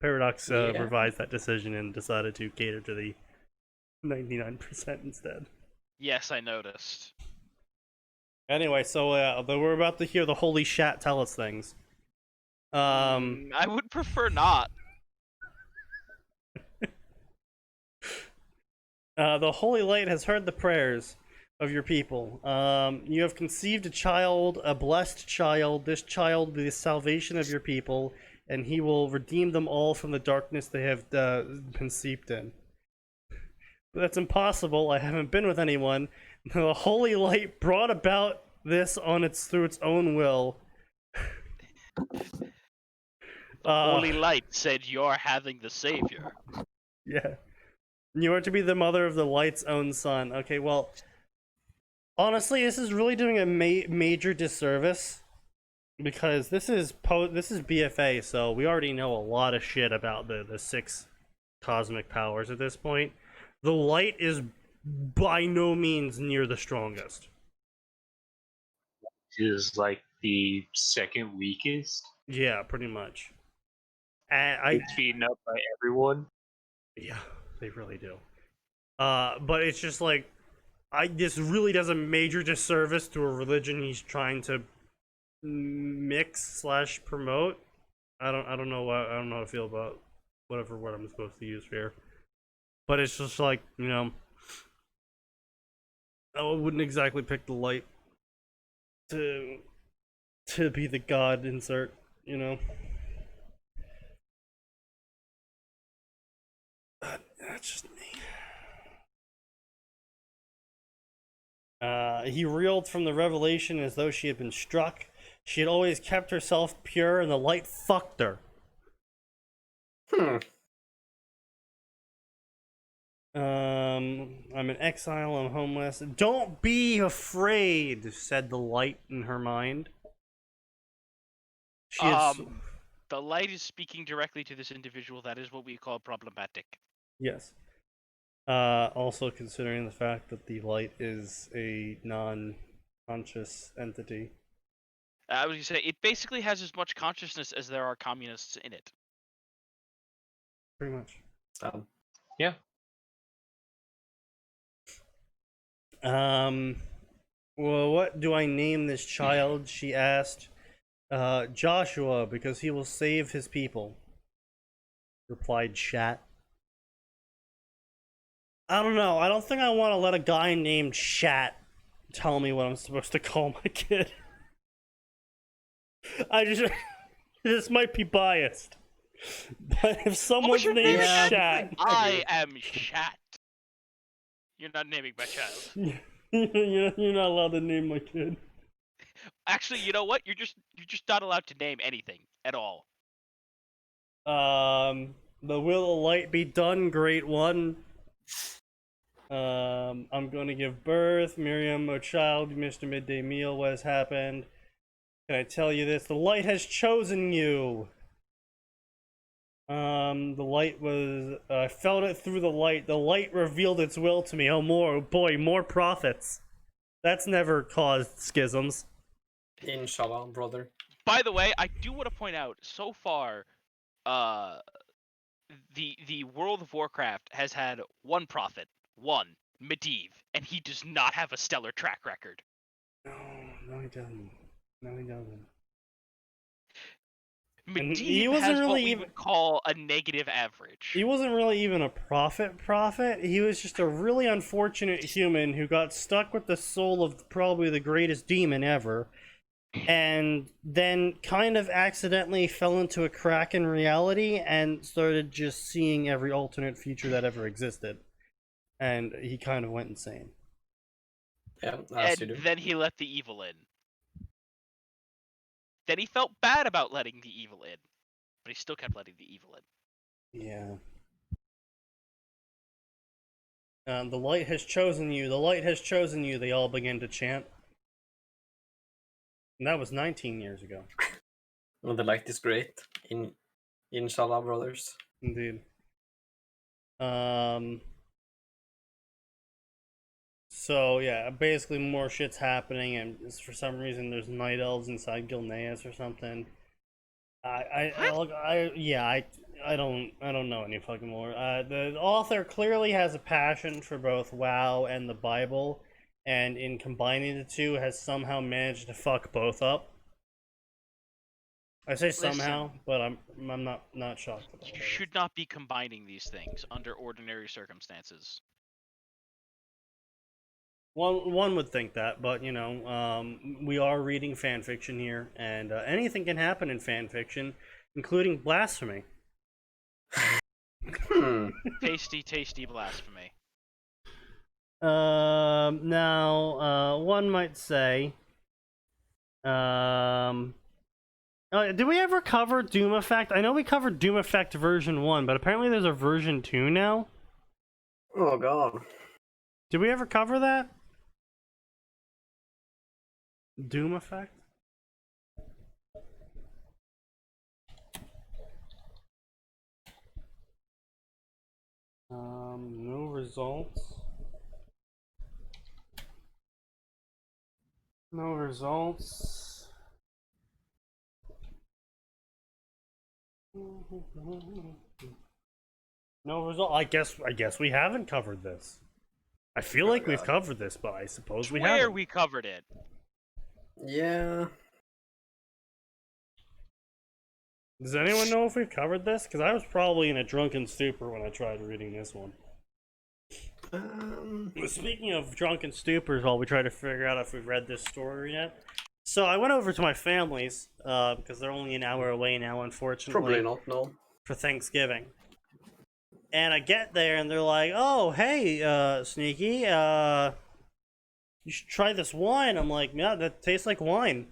Paradox revised that decision and decided to cater to the 99% instead. Yes, I noticed. Anyway, so we're about to hear the holy shat tell us things. I would prefer not. The Holy Light has heard the prayers of your people. You have conceived a child, a blessed child. This child will be the salvation of your people, and he will redeem them all from the darkness they have been steeped in. But that's impossible. I haven't been with anyone. The Holy Light brought about this through its own will. Holy Light said you're having the savior. Yeah. You are to be the mother of the Light's own son. Okay, well, honestly, this is really doing a major disservice because this is BFA, so we already know a lot of shit about the 6 cosmic powers at this point. The Light is by no means near the strongest. Is like the second weakest. Yeah, pretty much. It's beaten up by everyone. Yeah, they really do. But it's just like, this really does a major disservice to a religion he's trying to mix / promote. I don't know how to feel about whatever word I'm supposed to use here. But it's just like, you know, I wouldn't exactly pick the Light to be the god insert, you know. That's just me. He reeled from the revelation as though she had been struck. She had always kept herself pure, and the Light fucked her. I'm in exile, I'm homeless. Don't be afraid, said the Light in her mind. The Light is speaking directly to this individual. That is what we call problematic. Yes. Also considering the fact that the Light is a non-conscious entity. I was going to say, it basically has as much consciousness as there are communists in it. Pretty much. Yeah. Well, what do I name this child? She asked. Joshua, because he will save his people, replied Shat. I don't know. I don't think I want to let a guy named Shat tell me what I'm supposed to call my kid. This might be biased. But if someone's named Shat... I am Shat. You're not naming my child. You're not allowed to name my kid. Actually, you know what? You're just not allowed to name anything at all. The will of light be done, great one. I'm gonna give birth. Miriam, a child, you missed a midday meal. What has happened? Can I tell you this? The light has chosen you. The light was... I felt it through the light. The light revealed its will to me. Oh, more prophets. That's never caused schisms. Inshallah, brother. By the way, I do want to point out, so far, the World of Warcraft has had one prophet, Medivh, and he does not have a stellar track record. No, he doesn't. Medivh wasn't has really what we even... would call a negative average. He wasn't really even a prophet. He was just a really unfortunate human who got stuck with the soul of probably the greatest demon ever, and then kind of accidentally fell into a crack in reality and started just seeing every alternate future that ever existed. And he kind of went insane. Yeah, and then he let the evil in. Then he felt bad about letting the evil in, but he still kept letting the evil in. Yeah. The light has chosen you. The light has chosen you. They all began to chant. And that was 19 years ago. Well, the light is great. Inshallah, brothers. Indeed. So yeah, basically more shit's happening, and for some reason there's night elves inside Gilneas or something. I don't know any fucking more. The author clearly has a passion for both WoW and the Bible, and in combining the two has somehow managed to fuck both up. I say somehow, but I'm not shocked about it. You should not be combining these things under ordinary circumstances. One would think that, but you know, we are reading fan fiction here, and anything can happen in fan fiction, including blasphemy. Tasty blasphemy. Now, one might say, did we ever cover Doom Effect? I know we covered Doom Effect version 1, but apparently there's a version 2 now. Oh god. Did we ever cover that? Doom Effect? No results. No results. No result. I guess we haven't covered this. I feel like we've covered this, but I suppose we haven't. Where we covered it. Yeah. Does anyone know if we've covered this? Because I was probably in a drunken stupor when I tried reading this one. Speaking of drunken stupors, while we try to figure out if we've read this story yet. So I went over to my family's, because they're only an hour away now, unfortunately. Probably not, no. For Thanksgiving. And I get there and they're like, oh, hey, Sneaky, you should try this wine. I'm like, yeah, that tastes like wine.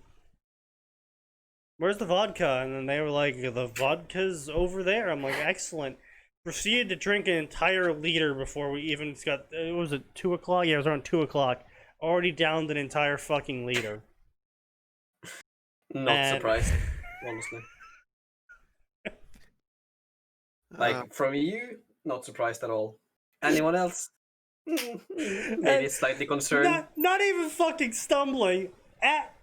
Where's the vodka? And then they were like, the vodka's over there. I'm like, excellent. Proceeded to drink an entire liter before we even got, was it 2 o'clock? Yeah, it was around 2 o'clock. Already downed an entire fucking liter. Not surprised, honestly. Like, from you, not surprised at all. Anyone else? Maybe slightly concerned. Not even fucking stumbling at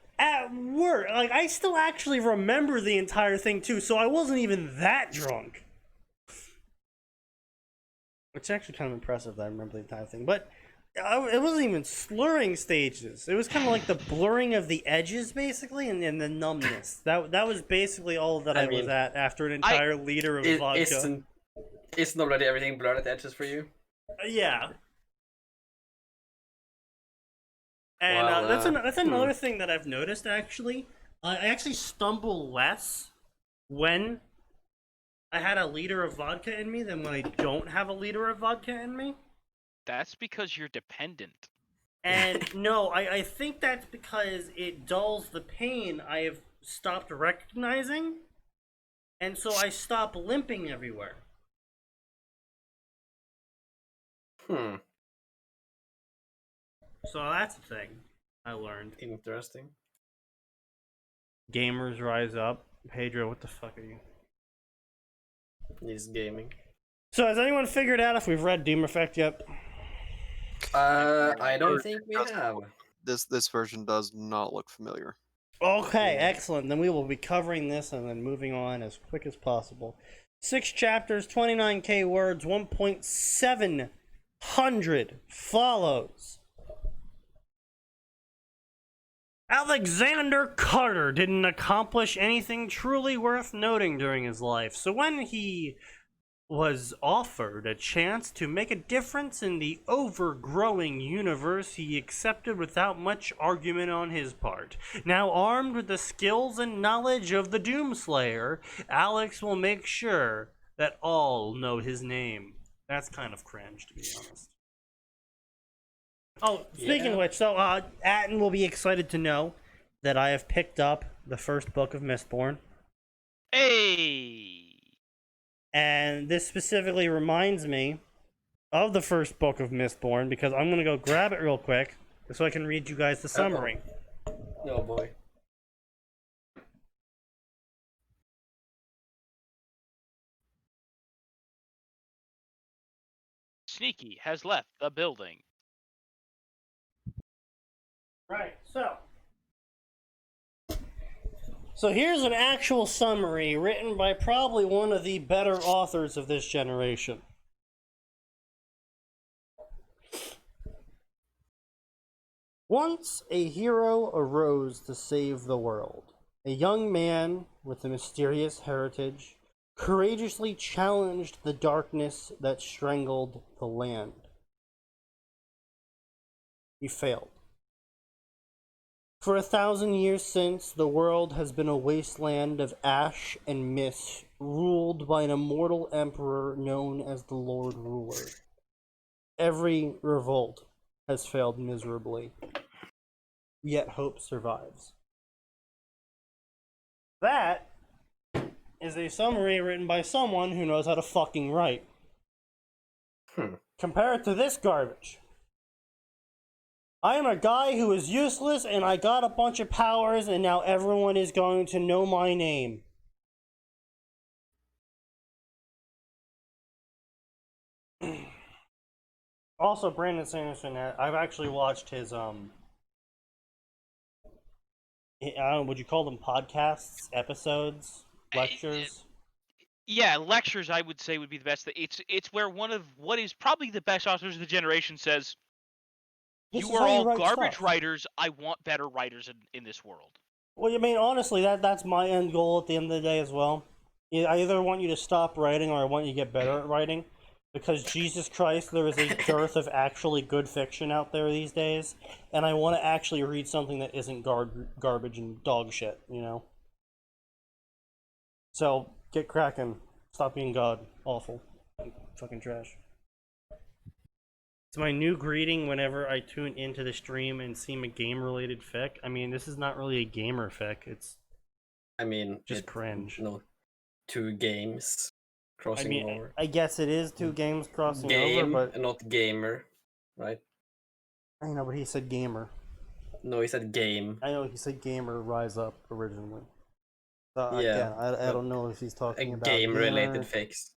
work. Like, I still actually remember the entire thing too, so I wasn't even that drunk. It's actually kind of impressive that I remember the entire thing, but it wasn't even slurring stages. It was kind of like the blurring of the edges, basically, and the numbness. That was basically all that I was at after an entire liter of vodka. Isn't already everything blurred at the edges for you? Yeah. And Well, that's another thing that I've noticed, actually. I actually stumble less when I had a liter of vodka in me than when I don't have a liter of vodka in me. That's because you're dependent. And no, I think that's because it dulls the pain I have stopped recognizing, and so I stop limping everywhere. So that's a thing I learned. Interesting. Gamers rise up. Pedro, what the fuck are you? He's gaming. So has anyone figured out if we've read Doom Effect yet? I don't think we have. This version does not look familiar. Okay, excellent. Then we will be covering this and then moving on as quick as possible. 6 chapters, 29k words, 1.700 follows. Alexander Carter didn't accomplish anything truly worth noting during his life, so when he was offered a chance to make a difference in the overgrowing universe, he accepted without much argument on his part. Now armed with the skills and knowledge of the Doomslayer, Alex will make sure that all know his name. That's kind of cringe, to be honest. Oh, speaking of which, so Atin will be excited to know that I have picked up the first book of Mistborn. Hey! And this specifically reminds me of the first book of Mistborn, because I'm going to go grab it real quick so I can read you guys the summary. Oh boy. Sneaky has left the building. Right, so here's an actual summary written by probably one of the better authors of this generation. Once a hero arose to save the world. A young man with a mysterious heritage courageously challenged the darkness that strangled the land. He failed. For 1,000 years since, the world has been a wasteland of ash and mist, ruled by an immortal emperor known as the Lord Ruler. Every revolt has failed miserably, yet hope survives. That is a summary written by someone who knows how to fucking write. Compare it to this garbage. I am a guy who is useless and I got a bunch of powers and now everyone is going to know my name. Also, Brandon Sanderson, I've actually watched his, I don't know, would you call them podcasts, episodes, lectures? Yeah, lectures I would say would be the best. It's where one of what is probably the best authors of the generation says, This you is are how you all write garbage stuff. writers. I want better writers in this world. Well, I mean, honestly, that's my end goal at the end of the day as well. I either want you to stop writing or I want you to get better at writing. Because, Jesus Christ, there is a dearth of actually good fiction out there these days. And I want to actually read something that isn't garbage and dog shit, you know? So, get cracking. Stop being God. Awful. Fucking trash. It's my new greeting whenever I tune into the stream and see a game-related fic. I mean, this is not really a gamer fic. It's just cringe. No, 2 games crossing over. I guess it is 2 games crossing Game, over, but not gamer, right? I know, but he said gamer. No, he said game. I know he said gamer rise up originally. So Yeah, I don't know if he's talking about game-related fix.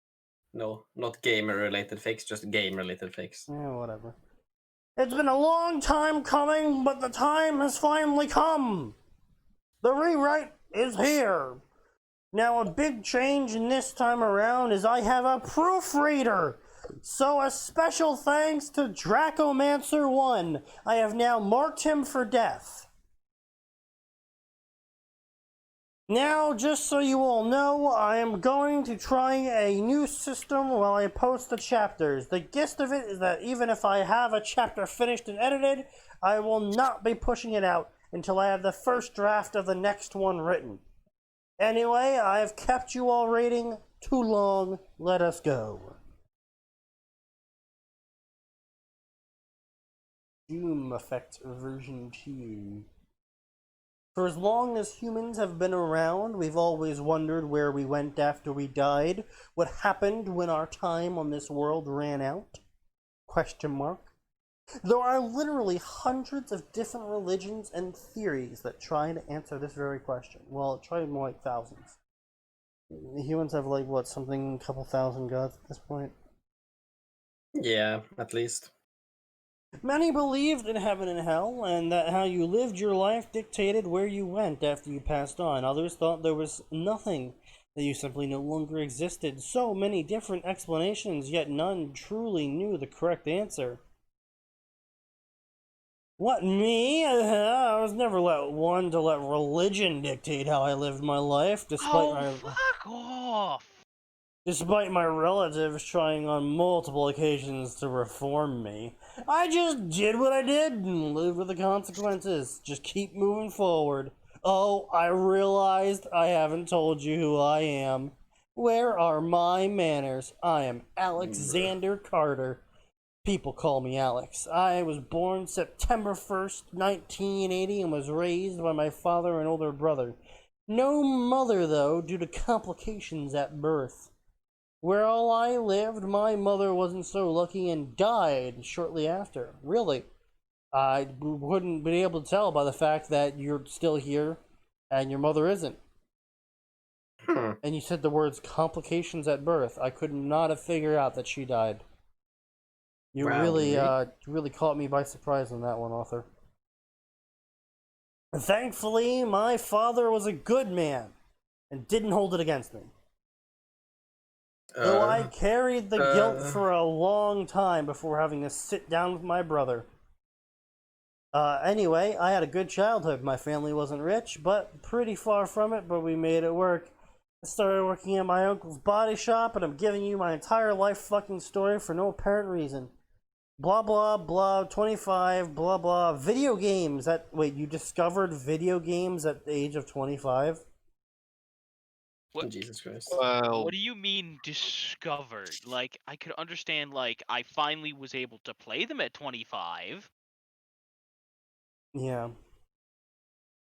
No, not gamer-related fix, just game-related fix. Yeah, whatever. It's been a long time coming, but the time has finally come. The rewrite is here. Now, a big change in this time around is I have a proofreader. So a special thanks to Dracomancer1. I have now marked him for death. Now, just so you all know, I am going to try a new system while I post the chapters. The gist of it is that even if I have a chapter finished and edited, I will not be pushing it out until I have the first draft of the next one written. Anyway, I've kept you all waiting too long. Let us go. Doom Effect version 2. For as long as humans have been around, we've always wondered where we went after we died, what happened when our time on this world ran out? Question mark. There are literally hundreds of different religions and theories that try to answer this very question. Well, try more like thousands. The humans have like, what, something, a couple thousand gods at this point? Yeah, at least. Many believed in heaven and hell, and that how you lived your life dictated where you went after you passed on. Others thought there was nothing, that you simply no longer existed. So many different explanations, yet none truly knew the correct answer. What, me? I was never one to let religion dictate how I lived my life, Fuck off! Despite my relatives trying on multiple occasions to reform me. I just did what I did and lived with the consequences. Just keep moving forward. Oh, I realized I haven't told you who I am. Where are my manners? I am Alexander Carter. People call me Alex. I was born September 1st, 1980, and was raised by my father and older brother. No mother, though, due to complications at birth. Where all I lived, my mother wasn't so lucky and died shortly after. Really. I wouldn't be able to tell by the fact that you're still here and your mother isn't. And you said the words complications at birth. I could not have figured out that she died. You Wow, really caught me by surprise on that one, author. Thankfully, my father was a good man and didn't hold it against me. Though I carried the guilt for a long time before having to sit down with my brother. Anyway, I had a good childhood. My family wasn't rich, but pretty far from it, but we made it work. I started working at my uncle's body shop, and I'm giving you my entire life fucking story for no apparent reason. Blah, blah, blah, 25, blah, blah. Video games. Wait, you discovered video games at the age of 25? What? Jesus Christ. Well, What do you mean discovered? Like, I could understand, like, I finally was able to play them at 25. Yeah.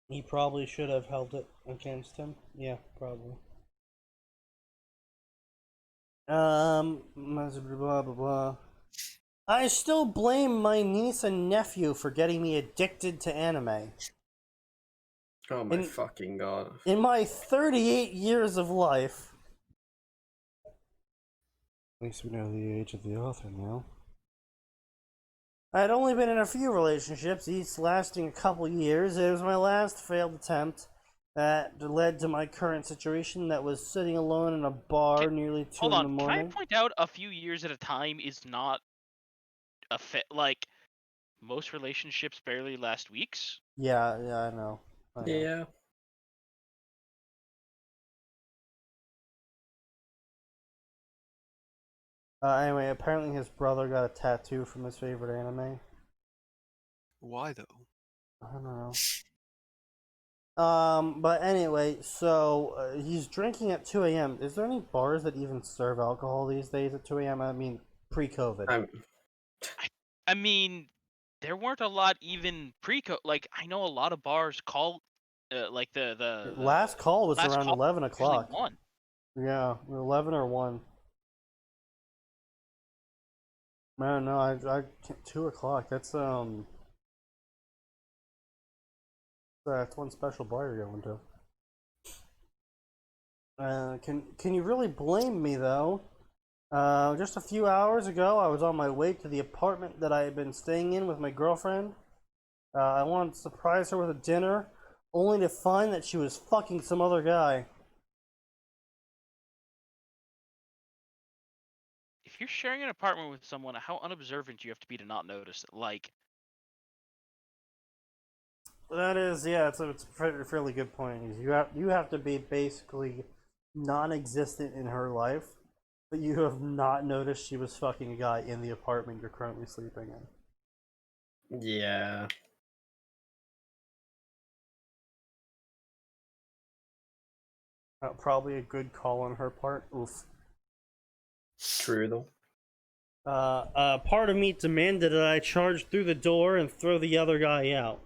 He probably should have held it against him. Yeah, probably. Blah, blah, blah. I still blame my niece and nephew for getting me addicted to anime. Oh my fucking god. In my 38 years of life... At least we know the age of the author now. I had only been in a few relationships, each lasting a couple years. It was my last failed attempt that led to my current situation that was sitting alone in a bar nearly 2 in the morning. Can I point out a few years at a time is not a fit? Like, most relationships barely last weeks. Yeah, I know. Yeah. Anyway, apparently his brother got a tattoo from his favorite anime. why though? I don't know. But anyway, so he's drinking at 2 a.m. Is there any bars that even serve alcohol these days at 2 a.m.? I mean, pre-COVID. I mean, there weren't a lot even pre-COVID. Like, I know a lot of bars call, like the last call was last around call 11 was usually o'clock. 1. Yeah, 11 or 1. Man, no, I 2 o'clock. That's one special bar you're going to. Can you really blame me though? Just a few hours ago, I was on my way to the apartment that I had been staying in with my girlfriend. I wanted to surprise her with a dinner, only to find that she was fucking some other guy. If you're sharing an apartment with someone, how unobservant do you have to be to not notice it? Like, That is, yeah, it's a fairly good point. Is you have to be basically non-existent in her life, but you have not noticed she was fucking a guy in the apartment you're currently sleeping in. Yeah. Probably a good call on her part. Oof. True though. Part of me demanded that I charge through the door and throw the other guy out.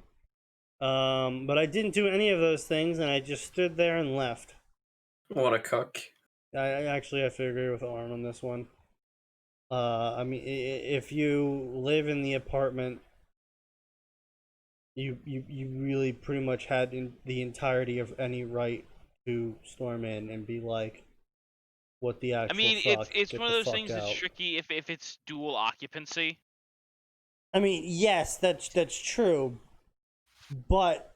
But I didn't do any of those things, and I just stood there and left. What a cuck. I actually have to agree with Arn on this one. I mean, if you live in the apartment, you really pretty much had the entirety of any right to storm in and be like, "What the actual I mean, fuck? it's Get one of the those fuck things that's out." tricky if it's dual occupancy. I mean, yes, that's true, but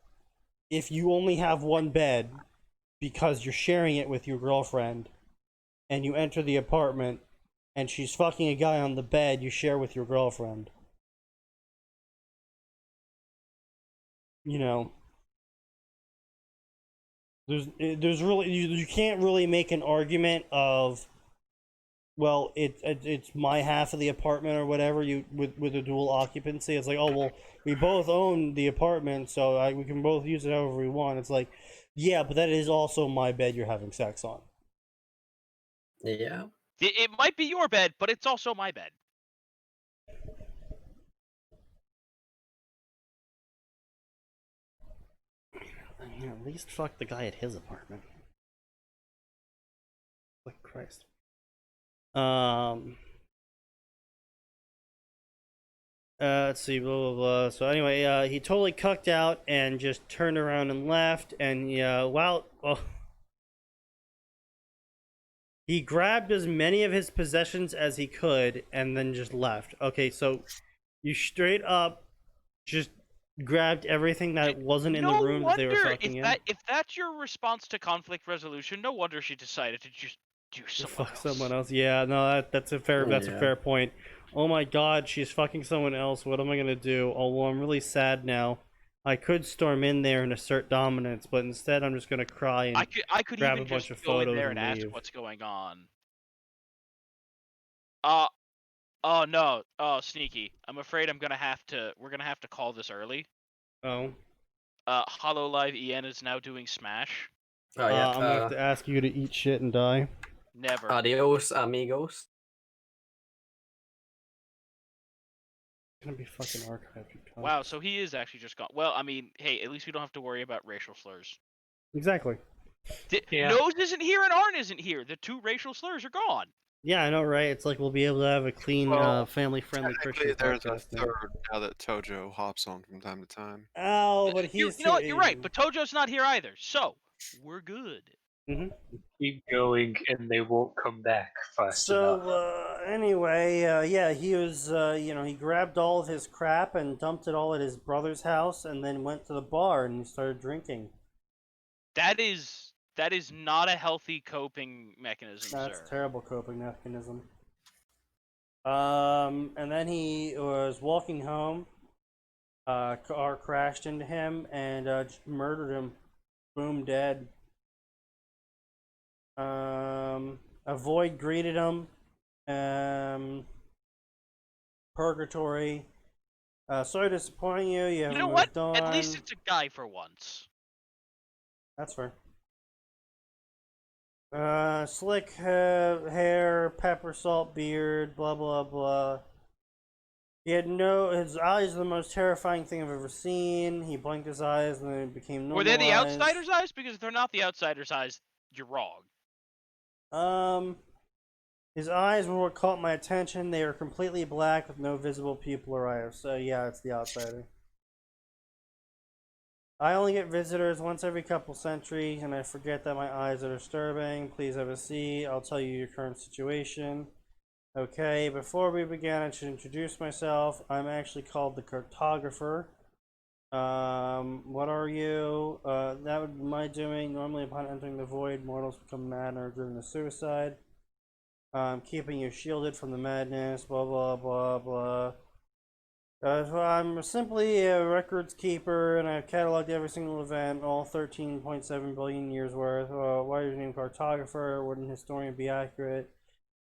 if you only have one bed because you're sharing it with your girlfriend, and you enter the apartment, and she's fucking a guy on the bed you share with your girlfriend. You know, there's really you can't really make an argument of, well, it's my half of the apartment or whatever, you with a dual occupancy. It's like, oh well, we both own the apartment, so we can both use it however we want. It's like, yeah, but that is also my bed you're having sex on. Yeah. It might be your bed, but it's also my bed. Yeah, at least fuck the guy at his apartment. Like Christ. Let's see, blah blah blah. So anyway, he totally cucked out and just turned around and left. And yeah, well, he grabbed as many of his possessions as he could and then just left. Okay, so you straight up just grabbed everything that wasn't in the room that they were fucking in. If that's your response to conflict resolution, no wonder she decided to just do Someone else. Yeah, no, that's a fair point. Oh my god, she's fucking someone else. What am I gonna do? Oh well, I'm really sad now. I could storm in there and assert dominance, but instead I'm just gonna cry and I could grab even a bunch just of go in photos there and and ask leave. what's going on. Oh no, Sneaky. I'm afraid we're gonna have to call this early. Oh. Hololive EN is now doing Smash. Oh yeah. I'm gonna have to ask you to eat shit and die. Never. Adios, amigos. It's gonna be fucking archived. Wow, so he is actually just gone. Well, I mean, hey, at least we don't have to worry about racial slurs. Exactly. Yeah. Nose isn't here and Arn isn't here. The two racial slurs are gone. Yeah, I know, right? It's like we'll be able to have a clean, Well, family-friendly Technically, Christian there's a podcast now. third now that Tojo hops on from time to time. Oh, but he's You know what? You're right, but Tojo's not here either, so we're good. Keep going, and they won't come back fast enough. So anyway, yeah, he was, he grabbed all of his crap and dumped it all at his brother's house, and then went to the bar and he started drinking. That is not a healthy coping mechanism, That's sir. a terrible coping mechanism. And then he was walking home. Car crashed into him and just murdered him. Boom, dead. A void greeted him. Purgatory. Sorry to disappoint you. You haven't You know what? moved on. At least it's a guy for once. That's fair. Slick hair, pepper salt beard, blah blah blah. His eyes are the most terrifying thing I've ever seen. He blinked his eyes and then it became normalized. Were they the outsider's eyes? Because if they're not the outsider's eyes, you're wrong. His eyes were what caught my attention. They were completely black with no visible pupil or iris. So yeah, it's the outsider. I only get visitors once every couple centuries, and I forget that my eyes are disturbing. Please have a seat. I'll tell you your current situation. Okay, before we begin, I should introduce myself. I'm actually called the Cartographer. What are you? That would be my doing. Normally, upon entering the void, mortals become mad and are driven to suicide. Keeping you shielded from the madness, blah blah blah blah. So I'm simply a records keeper, and I've cataloged every single event, all 13.7 billion years worth. Why is your name cartographer? Wouldn't historian be accurate?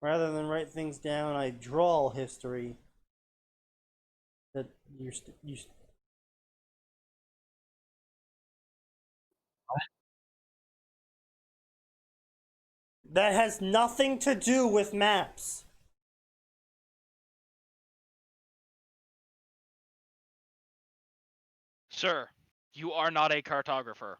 Rather than write things down, I draw history. That you. That has nothing to do with maps. Sir, you are not a cartographer.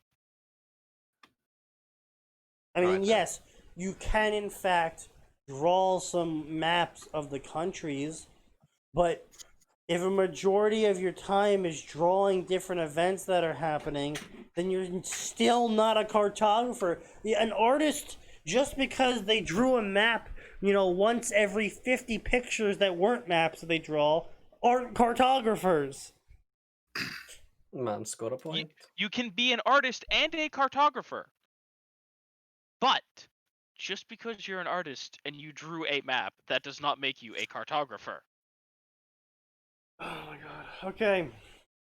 I mean, Right. yes, you can in fact draw some maps of the countries, but if a majority of your time is drawing different events that are happening, then you're still not a cartographer. An artist, just because they drew a map, once every 50 pictures that weren't maps that they draw, aren't cartographers. Man's got a point. You can be an artist and a cartographer. But just because you're an artist and you drew a map, that does not make you a cartographer. Oh my god. Okay.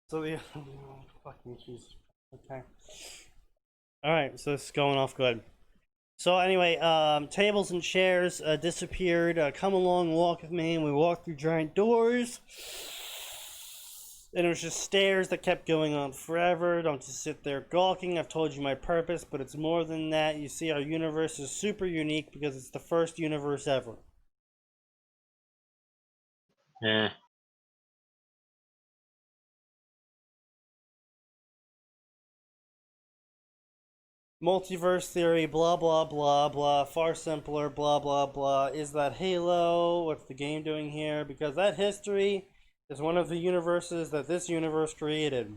So the fucking Jesus. Okay. Alright, so this is going off good. So anyway, tables and chairs disappeared. Come along, walk with me, and we walked through giant doors. And it was just stairs that kept going on forever. Don't just sit there gawking. I've told you my purpose, but it's more than that. You see, our universe is super unique because it's the first universe ever. Eh. Multiverse theory, blah blah blah blah, far simpler, blah blah blah. Is that Halo? What's the game doing here? Because that history is one of the universes that this universe created.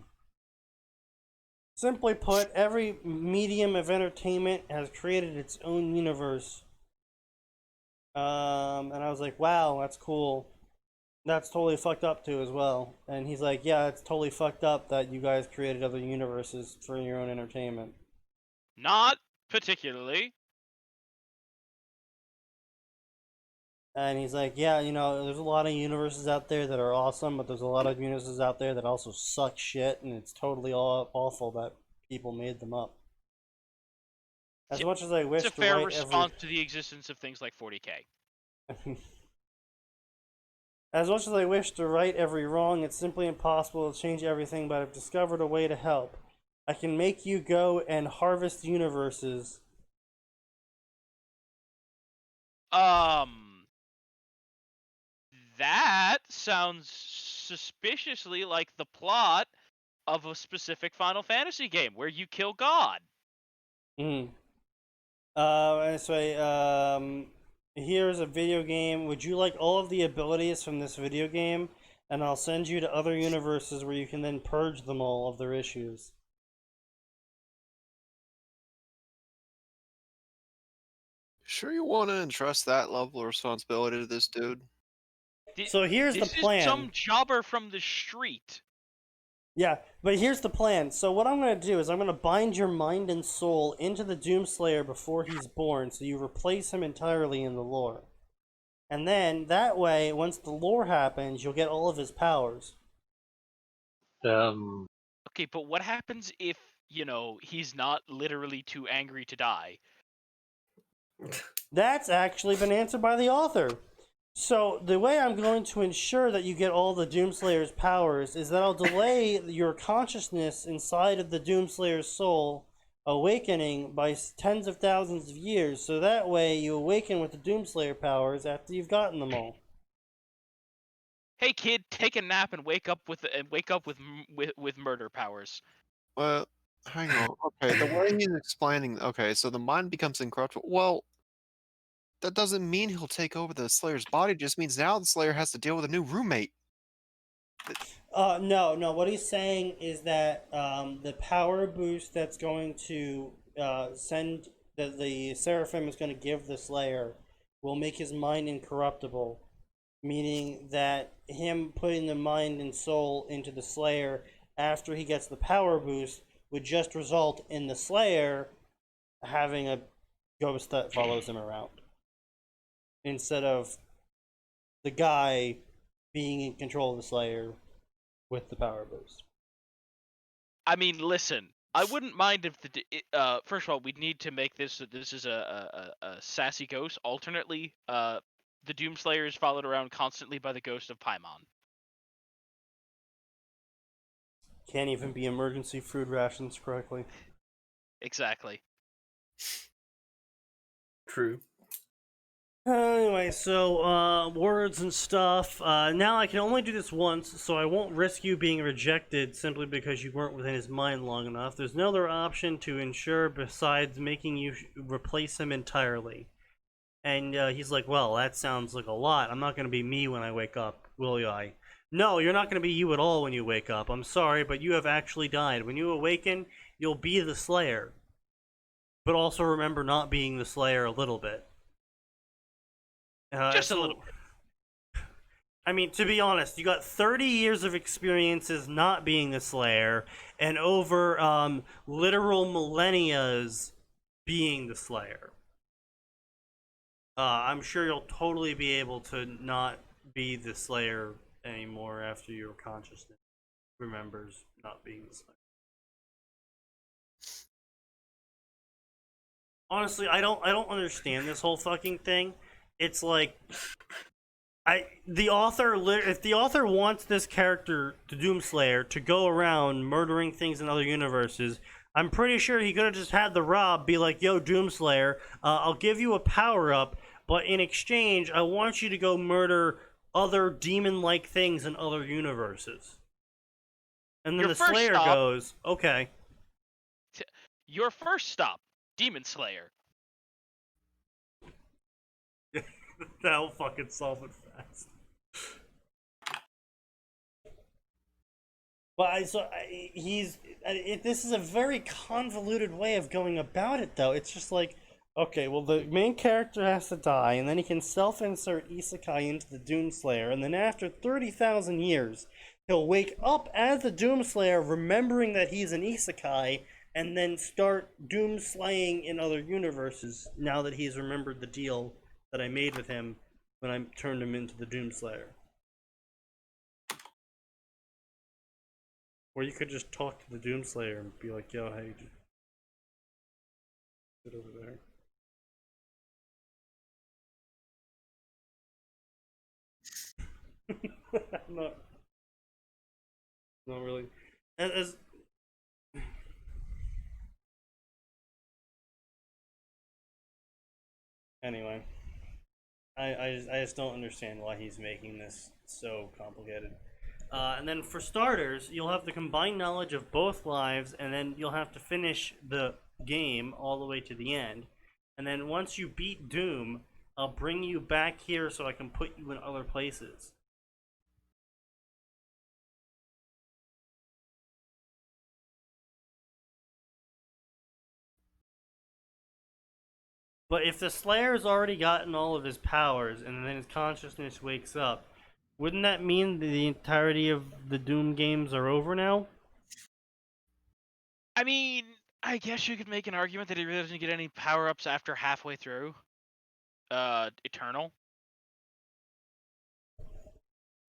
Simply put, every medium of entertainment has created its own universe. And I was like, wow, that's cool. That's totally fucked up too as well. And he's like, yeah, it's totally fucked up that you guys created other universes for your own entertainment. Not particularly. And he's like, yeah, there's a lot of universes out there that are awesome, but there's a lot of universes out there that also suck shit, and it's totally awful that people made them up. As much as I wish It's a to fair write response to the existence of things like 40K. As much as I wish to right every wrong, it's simply impossible to change everything, but I've discovered a way to help. I can make you go and harvest universes. That sounds suspiciously like the plot of a specific Final Fantasy game where you kill God. Anyway, here's a video game. Would you like all of the abilities from this video game? And I'll send you to other universes where you can then purge them all of their issues. Sure you want to entrust that level of responsibility to this dude? So here's the plan. This is some jobber from the street. Yeah, but here's the plan. So what I'm going to do is I'm going to bind your mind and soul into the Doomslayer before he's born, so you replace him entirely in the lore. And then, that way, once the lore happens, you'll get all of his powers. Okay, but what happens if, he's not literally too angry to die? That's actually been answered by the author. So, the way I'm going to ensure that you get all the Doomslayer's powers is that I'll delay your consciousness inside of the Doomslayer's soul awakening by tens of thousands of years, so that way you awaken with the Doomslayer powers after you've gotten them all. Hey kid, take a nap and wake up with murder powers. Well, hang on. Okay, the way he's explaining. Okay, so the mind becomes incorruptible. Well, that doesn't mean he'll take over the Slayer's body. It just means now the Slayer has to deal with a new roommate. No. What he's saying is that the power boost that's going to send the Seraphim is going to give the Slayer will make his mind incorruptible, meaning that him putting the mind and soul into the Slayer after he gets the power boost would just result in the Slayer having a ghost that follows him around, instead of the guy being in control of the Slayer with the power boost. I mean, listen. I wouldn't mind if first of all, we'd need to make this so this is a sassy ghost. Alternately, the Doomslayer is followed around constantly by the ghost of Paimon. Can't even be emergency food rations correctly. Exactly. True. Anyway, so words and stuff. Now I can only do this once, so I won't risk you being rejected simply because you weren't within his mind long enough. There's no other option to ensure besides making you replace him entirely. And he's like, well, that sounds like a lot. I'm not going to be me when I wake up, will I? No, you're not going to be you at all when you wake up. I'm sorry, but you have actually died. When you awaken, you'll be the Slayer. But also remember not being the Slayer a little bit. Just a little bit. I mean, to be honest, you got 30 years of experiences not being the Slayer, and over literal millennias being the Slayer. I'm sure you'll totally be able to not be the Slayer anymore after your consciousness remembers not being the Slayer. Honestly, I don't understand this whole fucking thing. It's like if the author wants this character, the Doomslayer, to go around murdering things in other universes, I'm pretty sure he could have just had the Rob be like, yo, Doomslayer, I'll give you a power-up, but in exchange, I want you to go murder other demon-like things in other universes. And then Your the first Slayer stop- goes, okay. Your first stop, Demon Slayer. That'll fucking solve it fast. But this is a very convoluted way of going about it, though. It's just like, okay, well, the main character has to die, and then he can self-insert Isekai into the Doomslayer, and then after 30,000 years, he'll wake up as the Doomslayer, remembering that he's an Isekai, and then start doom-slaying in other universes, now that he's remembered the deal that I made with him when I turned him into the Doomslayer. Or you could just talk to the Doomslayer and be like, yo, hey, just sit over there. not really. As anyway, I just don't understand why he's making this so complicated. And then for starters, you'll have the combined knowledge of both lives, and then you'll have to finish the game all the way to the end. And then once you beat Doom, I'll bring you back here so I can put you in other places. But if the Slayer's already gotten all of his powers, and then his consciousness wakes up, wouldn't that mean that the entirety of the Doom games are over now? I mean, I guess you could make an argument that he really doesn't get any power-ups after halfway through. Eternal.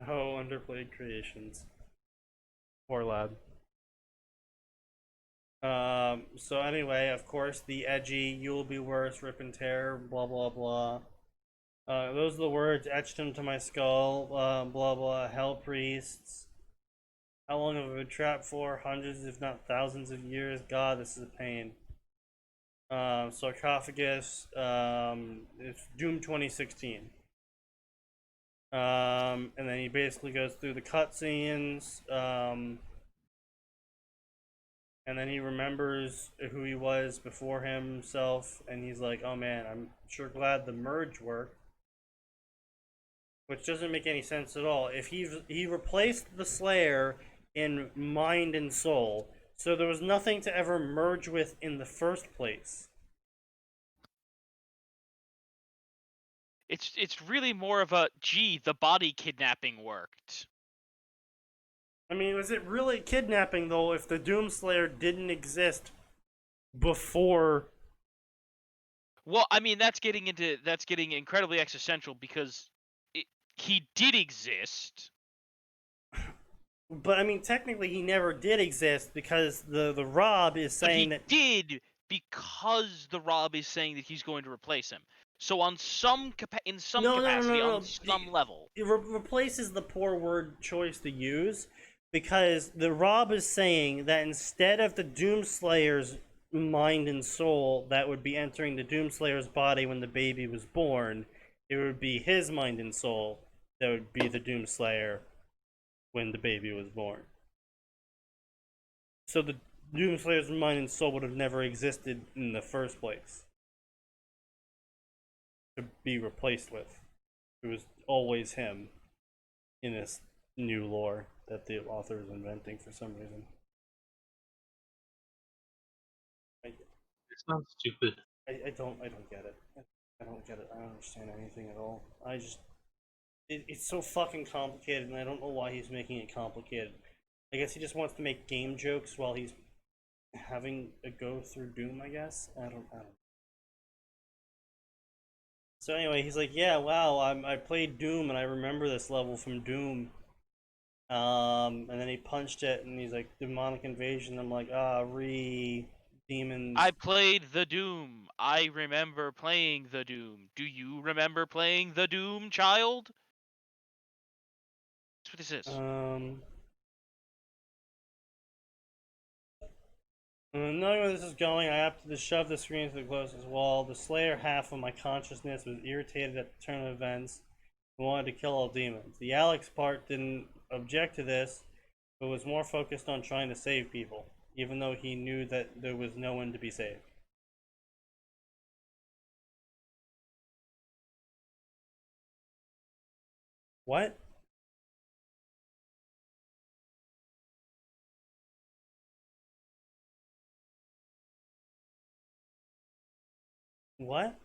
Oh, underplayed creations. Poor lad. So anyway, of course, the edgy, you'll be worse, rip and tear, blah blah blah. Those are the words etched into my skull, blah blah, hell priests. How long have I been trapped for? Hundreds, if not thousands of years. God, this is a pain. Sarcophagus, it's Doom 2016. And then he basically goes through the cutscenes, and then he remembers who he was before himself, and he's like, oh man, I'm sure glad the merge worked. Which doesn't make any sense at all. If he replaced the Slayer in mind and soul, so there was nothing to ever merge with in the first place. It's really more of a, gee, the body kidnapping worked. I mean, was it really kidnapping, though, if the Doomslayer didn't exist before? Well, I mean, that's getting incredibly existential because he did exist. But I mean, technically, he never did exist because the Rob is saying but he did because the Rob is saying that he's going to replace him. So on some capacity, on some level, it replaces the poor word choice to use, because the Rob is saying that instead of the Doomslayer's mind and soul that would be entering the Doomslayer's body when the baby was born, it would be his mind and soul that would be the Doomslayer when the baby was born. So the Doomslayer's mind and soul would have never existed in the first place to be replaced with. It was always him in this new lore that the author is inventing for some reason. It sounds stupid. I don't get it. I don't get it. I don't understand anything at all. It's so fucking complicated, and I don't know why he's making it complicated. I guess he just wants to make game jokes while he's having a go through Doom, I guess. I don't. So anyway, he's like, yeah, wow, I played Doom and I remember this level from Doom. And then he punched it and he's like, demonic invasion. I'm like, demons. I played the Doom. I remember playing the Doom. Do you remember playing the Doom, child? That's what this is. Knowing where this is going, I opted to shove the screen to the closest wall. The Slayer half of my consciousness was irritated at the turn of events and wanted to kill all demons. The Alex part didn't object to this, but was more focused on trying to save people, even though he knew that there was no one to be saved. What? What?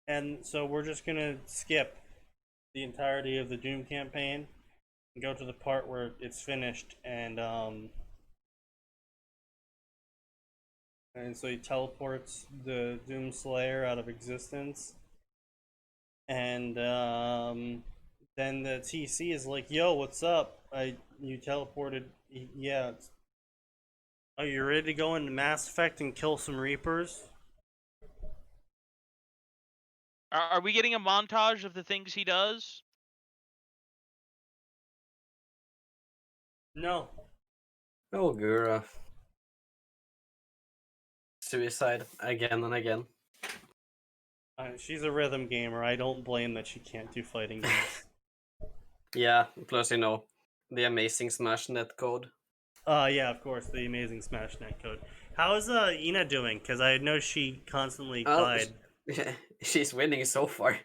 And so we're just gonna skip the entirety of the Doom campaign and go to the part where it's finished, and so he teleports the Doom Slayer out of existence, and then the TC is like, "Yo, what's up? You teleported? Yeah. Are you ready to go into Mass Effect and kill some Reapers?" Are we getting a montage of the things he does? No. Oh, Gura. Suicide again and again. She's a rhythm gamer. I don't blame that she can't do fighting games. Yeah, plus, the amazing Smash Net code. Yeah, of course, the amazing Smash netcode. How is Ina doing? Because I know she constantly died. She's winning so far.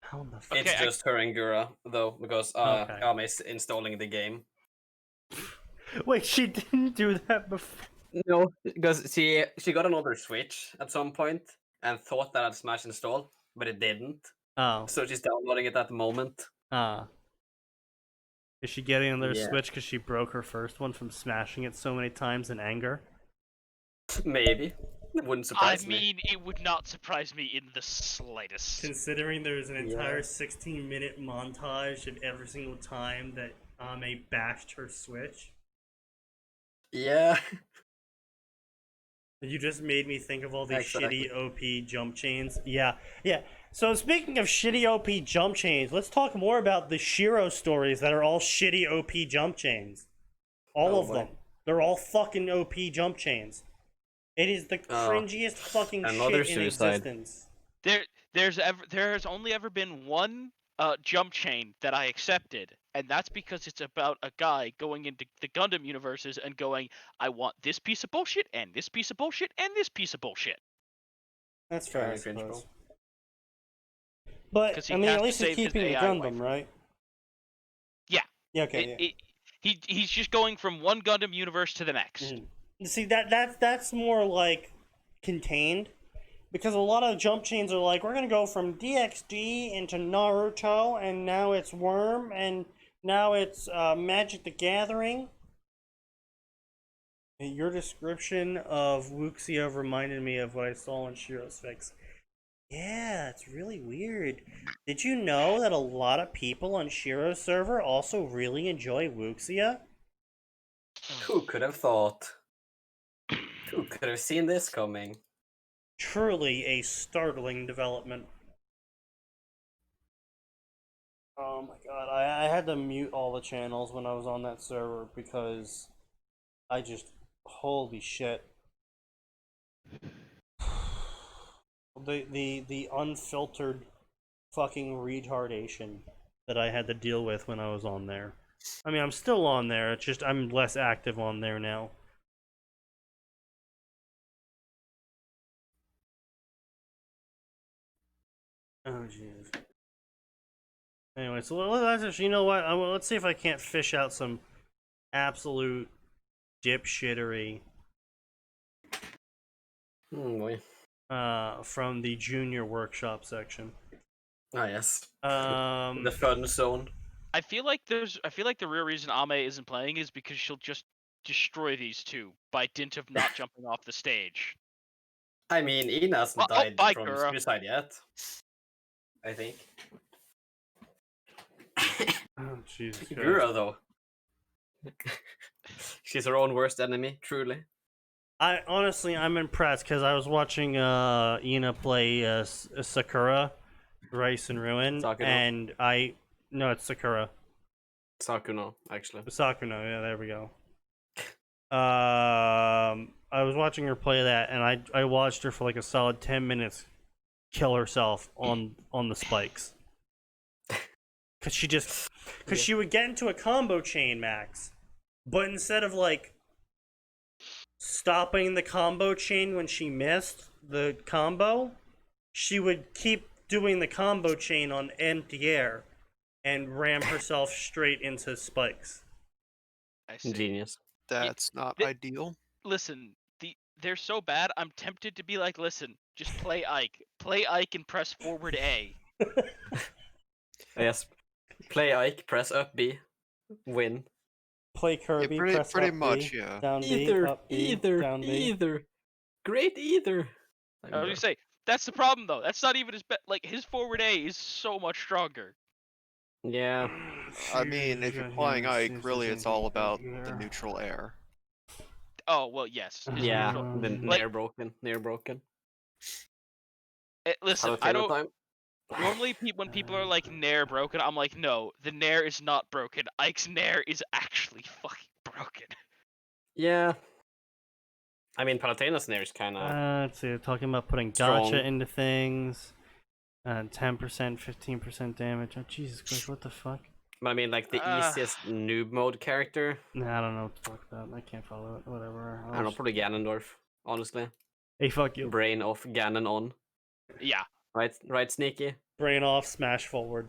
How the fuck? It's just her and Gura, though, because Ame is installing the game. Wait, she didn't do that before? No, because she got another Switch at some point and thought that I'd Smash installed, but it didn't. Oh. So she's downloading it at the moment. Is she getting another Yeah. Switch because she broke her first one from smashing it so many times in anger? Maybe. It wouldn't surprise me. I mean, it would not surprise me in the slightest. Considering there's an entire 16-minute montage of every single time that Ame bashed her Switch. Yeah. You just made me think of all these shitty OP jump chains. Yeah. So speaking of shitty OP jump chains, let's talk more about the Shiro stories that are all shitty OP jump chains. All of them. They're all fucking OP jump chains. It is the cringiest fucking shit in existence. There has only ever been one jump chain that I accepted, and that's because it's about a guy going into the Gundam universes and going, I want this piece of bullshit, and this piece of bullshit, and this piece of bullshit. That's fair, I suppose. But, I mean, at least he's keeping the Gundam, right? Yeah. Yeah, okay, He's just going from one Gundam universe to the next. See, that's more, like, contained. Because a lot of jump chains are like, we're going to go from DXD into Naruto, and now it's Worm, and now it's Magic the Gathering. And your description of Wuxia reminded me of what I saw in Shiro's Fix. Yeah, it's really weird. Did you know that a lot of people on Shiro's server also really enjoy Wuxia? Who could have thought? Who could have seen this coming? Truly a startling development. Oh my god, I had to mute all the channels when I was on that server because I just, holy shit. The unfiltered fucking retardation that I had to deal with when I was on there. I mean, I'm still on there, it's just I'm less active on there now. Oh, jeez. Anyway, so let's actually, you know what? Let's see if I can't fish out some absolute dipshittery Boy. from the junior workshop section. Ah, yes. Um, The fun zone. I feel like the real reason Ame isn't playing is because she'll just destroy these two by dint of not jumping off the stage. I mean, Ina hasn't died bye, from Kura. suicide yet. I think. oh, Jesus Christ. Gura, though. She's her own worst enemy, truly. I'm impressed because I was watching Ina play Sakura, Rice and Ruin, Sakura. and no, it's Sakura. Sakuno, actually. Sakuno, yeah, there we go. I was watching her play that, and I watched her for like a solid 10 minutes kill herself on the spikes. Cause she would get into a combo chain, Max, but instead of like stopping the combo chain when she missed the combo, she would keep doing the combo chain on empty air and ram herself straight into spikes. I see. Genius. That's not th- ideal. Listen, they're so bad. I'm tempted to be like, listen, just play Ike. Play Ike and press forward A. Yes. Play Ike, press up B, win. Play Kirby, pretty- press pretty up much, B, yeah. down B, up B, down B. either. Great either. I was gonna say that's the problem though. That's not even his like his forward A is so much stronger. Yeah. I mean, if you're playing Ike, really it's all about the neutral air. Oh well, yes. His Yeah. neutral- The Like- near broken. Listen, Have a I favorite don't. time? Normally, when people are like Nair broken, I'm like, no, the Nair is not broken. Ike's Nair is actually fucking broken. Yeah. I mean, Palatena's Nair is kind of... Let's see, talking about putting Strong. gotcha into things. 10%, 15% damage. Oh, Jesus Christ, what the fuck? But I mean, like, the easiest noob mode character. Nah, I don't know what to talk about. I can't follow it. Whatever. I don't know, probably Ganondorf, honestly. Hey, fuck you. Brain off, Ganon on. Yeah. Right, Sneaky? Brain off, smash forward.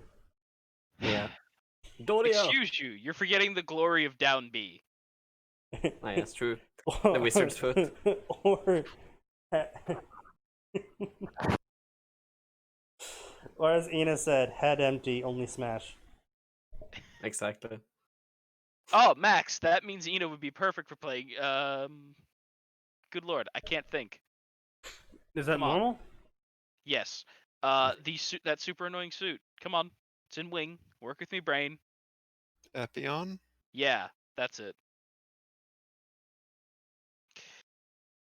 Yeah. Doria! Excuse you, you're forgetting the glory of down B. Ah, yes, true. The wizard's foot. Or... or as Ina said, head empty, only smash. Exactly. Oh, Max, that means Ina would be perfect for playing. Good lord, I can't think. Is that Come on. normal? Yes. That super annoying suit. Come on, it's in wing. Work with me, brain. Epion? Yeah, that's it.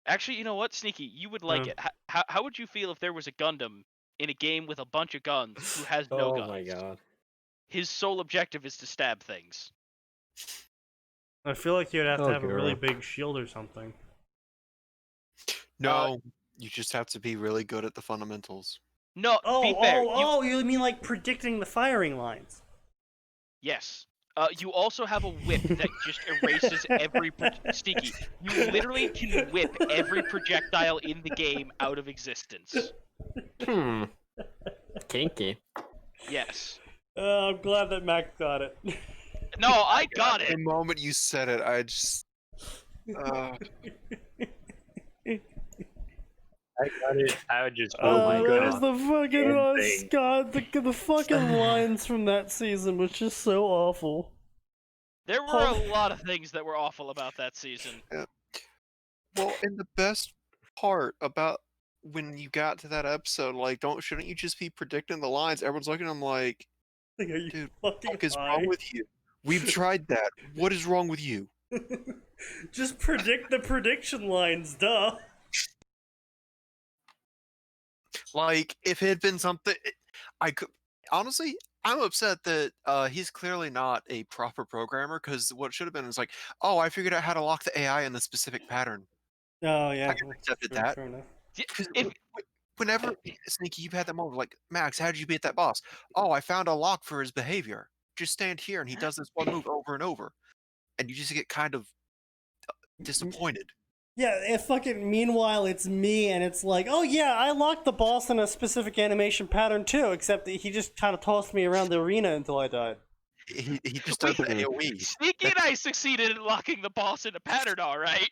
Actually, you know what, Sneaky, you would like Yeah. it. How would you feel if there was a Gundam in a game with a bunch of guns who has no guns? Oh my god. His sole objective is to stab things. I feel like you'd have to Oh, have a really girl. big shield or something. No, you just have to be really good at the fundamentals. No, be fair. You mean like predicting the firing lines? Yes. You also have a whip that just erases every Sneaky. You literally can whip every projectile in the game out of existence. Kinky. Yes. I'm glad that Max got it. No, I got The it. moment you said it, I just... I got it. I would just. Oh my that was God. the fucking Insane. God, the fucking lines from that season was just so awful. There were a lot of things that were awful about that season. Well, and the best part about when you got to that episode, like, shouldn't you just be predicting the lines? Everyone's looking at him like, Like, are you dude, fucking what is high? wrong with you? We've tried that. What is wrong with you? Just predict the prediction lines, duh. Like, if it had been something, I could honestly. I'm upset that he's clearly not a proper programmer, because what should have been is like, oh, I figured out how to lock the AI in the specific pattern. Oh yeah, I could have accepted sure, that. fair enough. Because If whenever Sneaky, you've had that moment like, Max, how did you beat that boss? Oh, I found a lock for his behavior. Just stand here, and he does this one move over and over, and you just get kind of disappointed. Yeah, it fucking. Meanwhile, it's me, and it's like, oh yeah, I locked the boss in a specific animation pattern too, except that he just kind of tossed me around the arena until I died. He just does the AOE. Sneaky and I succeeded in locking the boss in a pattern, all right.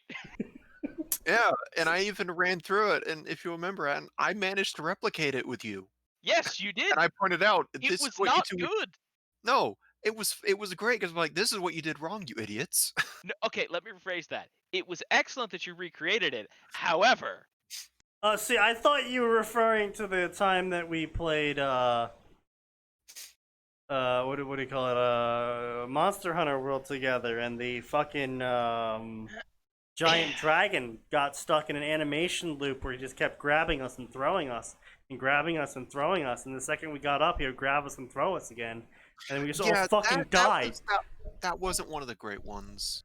Yeah, and I even ran through it, and if you remember, and I managed to replicate it with you. Yes, you did. And I pointed out It this was is what not you two. good. No, it was great, because like, this is what you did wrong, you idiots. No, okay, let me rephrase that. It was excellent that you recreated it. However, See, I thought you were referring to the time that we played, what do you call it, Monster Hunter World together, and the fucking, giant dragon got stuck in an animation loop where he just kept grabbing us and throwing us, and grabbing us and throwing us, and the second we got up, he would grab us and throw us again, and we just all fucking died. That wasn't one of the great ones.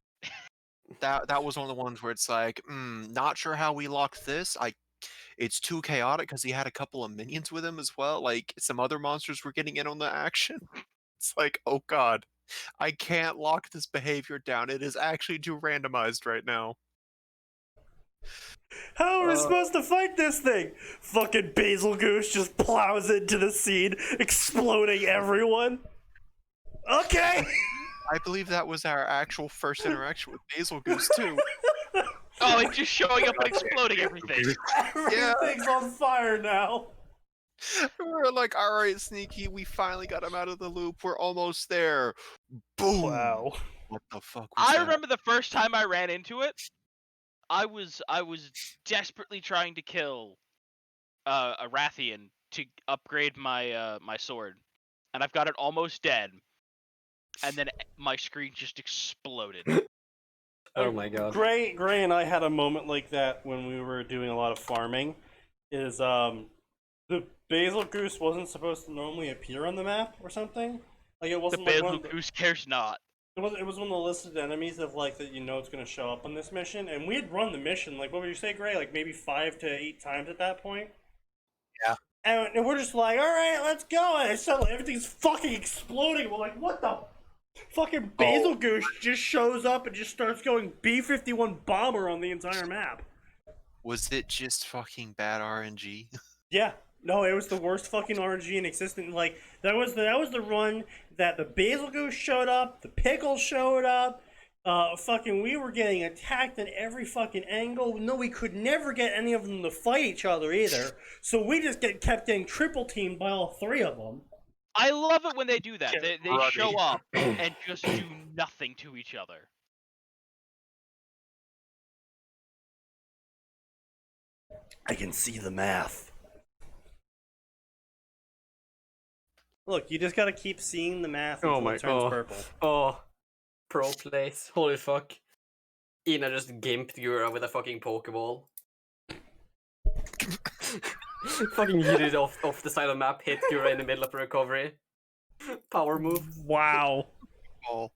That was one of the ones where it's like, not sure how we locked this. It's too chaotic, because he had a couple of minions with him as well. Like, some other monsters were getting in on the action. It's like, oh god, I can't lock this behavior down. It is actually too randomized right now. How are we supposed to fight this thing? Fucking Basil Goose just plows into the scene, exploding everyone. Okay. I believe that was our actual first interaction with Basil Goose too. oh, and just showing up and exploding everything. Everything's on fire now. We're like, all right, Sneaky, we finally got him out of the loop. We're almost there. Boom. Wow. What the fuck was I that? remember the first time I ran into it. I was desperately trying to kill a Rathian to upgrade my my sword, and I've got it almost dead, and then my screen just exploded. Oh my god. Gray and I had a moment like that when we were doing a lot of farming. Is the Basil Goose wasn't supposed to normally appear on the map or something? Like, it The wasn't like one Basil of Goose cares not. it was one of the listed enemies of like that it's gonna show up on this mission, and we had run the mission like, what would you say, Gray? Like maybe 5 to 8 times at that point. Yeah. And we're just like, all right, let's go. And suddenly everything's fucking exploding. We're like, what the? Fucking Basil Goose just shows up and just starts going B-51 bomber on the entire map. Was it just fucking bad RNG? Yeah. No, it was the worst fucking RNG in existence. Like, that was the run that the Basil Goose showed up, the Pickle showed up, we were getting attacked at every fucking angle. No, we could never get any of them to fight each other either. So we just kept getting triple teamed by all 3 of them. I love it when they do that. They Ruddy. show up and just do nothing to each other. I can see the math. Look, you just gotta keep seeing the math until it turns purple. Oh, pro plays. Holy fuck. Ina just gimped Gura with a fucking Pokeball. Fucking hit it off the side of the map, hit Gura in the middle of the recovery. Power move. Wow. Oh,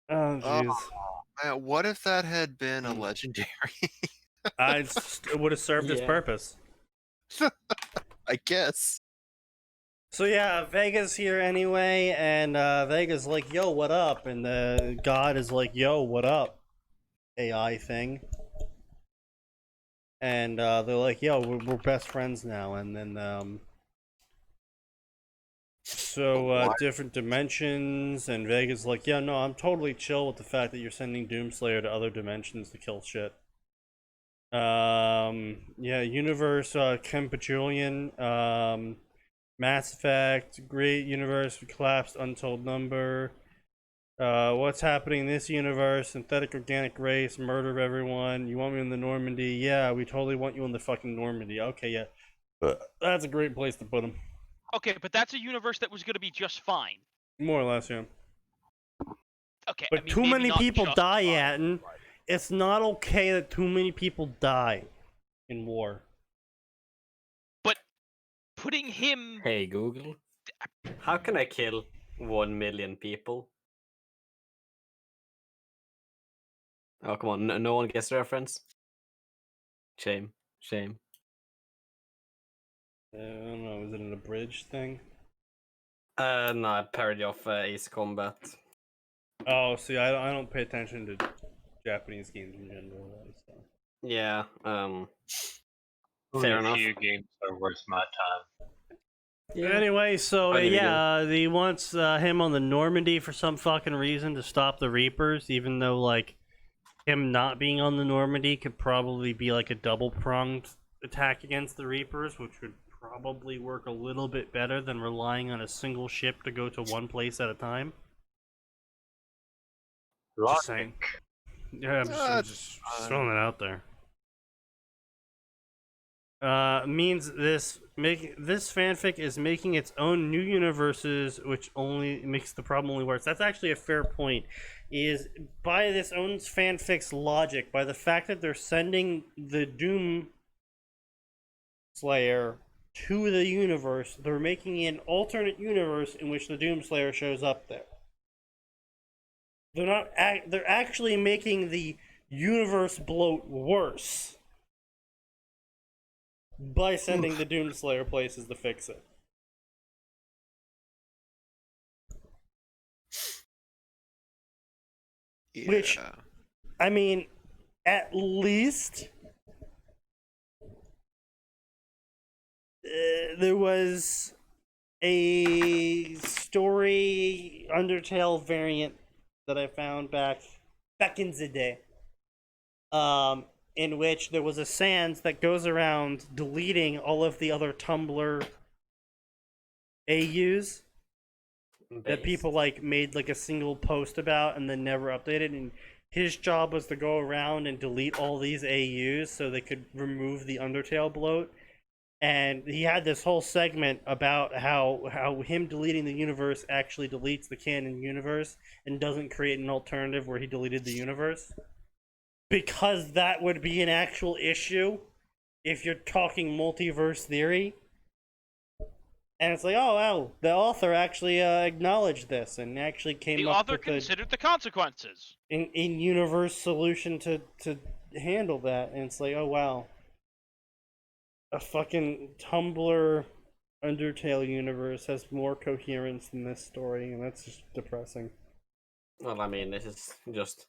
Oh, jeez. man, what if that had been a legendary? It would have served its Yeah. purpose. I guess. So yeah, Vega's here anyway, and Vega's like, yo, what up? And the god is like, yo, what up? AI thing. And they're like, yo, we're best friends now. And then, different dimensions, and Vega's like, yeah, no, I'm totally chill with the fact that you're sending Doomslayer to other dimensions to kill shit. Yeah, universe, Kempajillion, Mass Effect, Great Universe, Collapsed Untold Number, What's happening in this universe? Synthetic organic race, murder everyone. You want me in the Normandy? Yeah, we totally want you in the fucking Normandy. Okay, yeah. That's a great place to put him. Okay, but that's a universe that was going to be just fine. More or less, yeah. Okay, But I mean, too maybe many not people just die, fine, Atin. but- It's not okay that too many people die in war. But putting him... Hey Google, how can I kill 1 million people? Oh come on, no one gets the reference. Shame, shame. I don't know, is it an abridged thing? No, a parody of Ace Combat. Oh, see, I don't pay attention to Japanese games in general. So. Yeah, Only fair a enough. few games are worth my time. Yeah. Anyway, so Funny video. yeah, he wants him on the Normandy for some fucking reason to stop the Reapers, even though like him not being on the Normandy could probably be like a double-pronged attack against the Reapers, which would probably work a little bit better than relying on a single ship to go to one place at a time. Just saying. Yeah, I'm just throwing it out there. Means this fanfic is making its own new universes, which only makes the problem only worse. That's actually a fair point. Is by this own fanfic's logic, by the fact that they're sending the Doom Slayer to the universe, they're making an alternate universe in which the Doom Slayer shows up there. They're not. They're actually making the universe bloat worse by sending the Doomslayer places to fix it. Yeah. Which, I mean, at least there was a story Undertale variant that I found back in the day. In which there was a Sans that goes around deleting all of the other Tumblr AUs that people like made like a single post about and then never updated, and his job was to go around and delete all these AUs so they could remove the Undertale bloat. And he had this whole segment about how him deleting the universe actually deletes the canon universe and doesn't create an alternative where he deleted the universe. Because that would be an actual issue if you're talking multiverse theory. And it's like, oh, wow, the author actually acknowledged this and actually came The up author with considered the consequences. in universe solution to handle that. And it's like, oh, wow. A fucking Tumblr Undertale universe has more coherence than this story, and that's just depressing. Well, I mean, this is just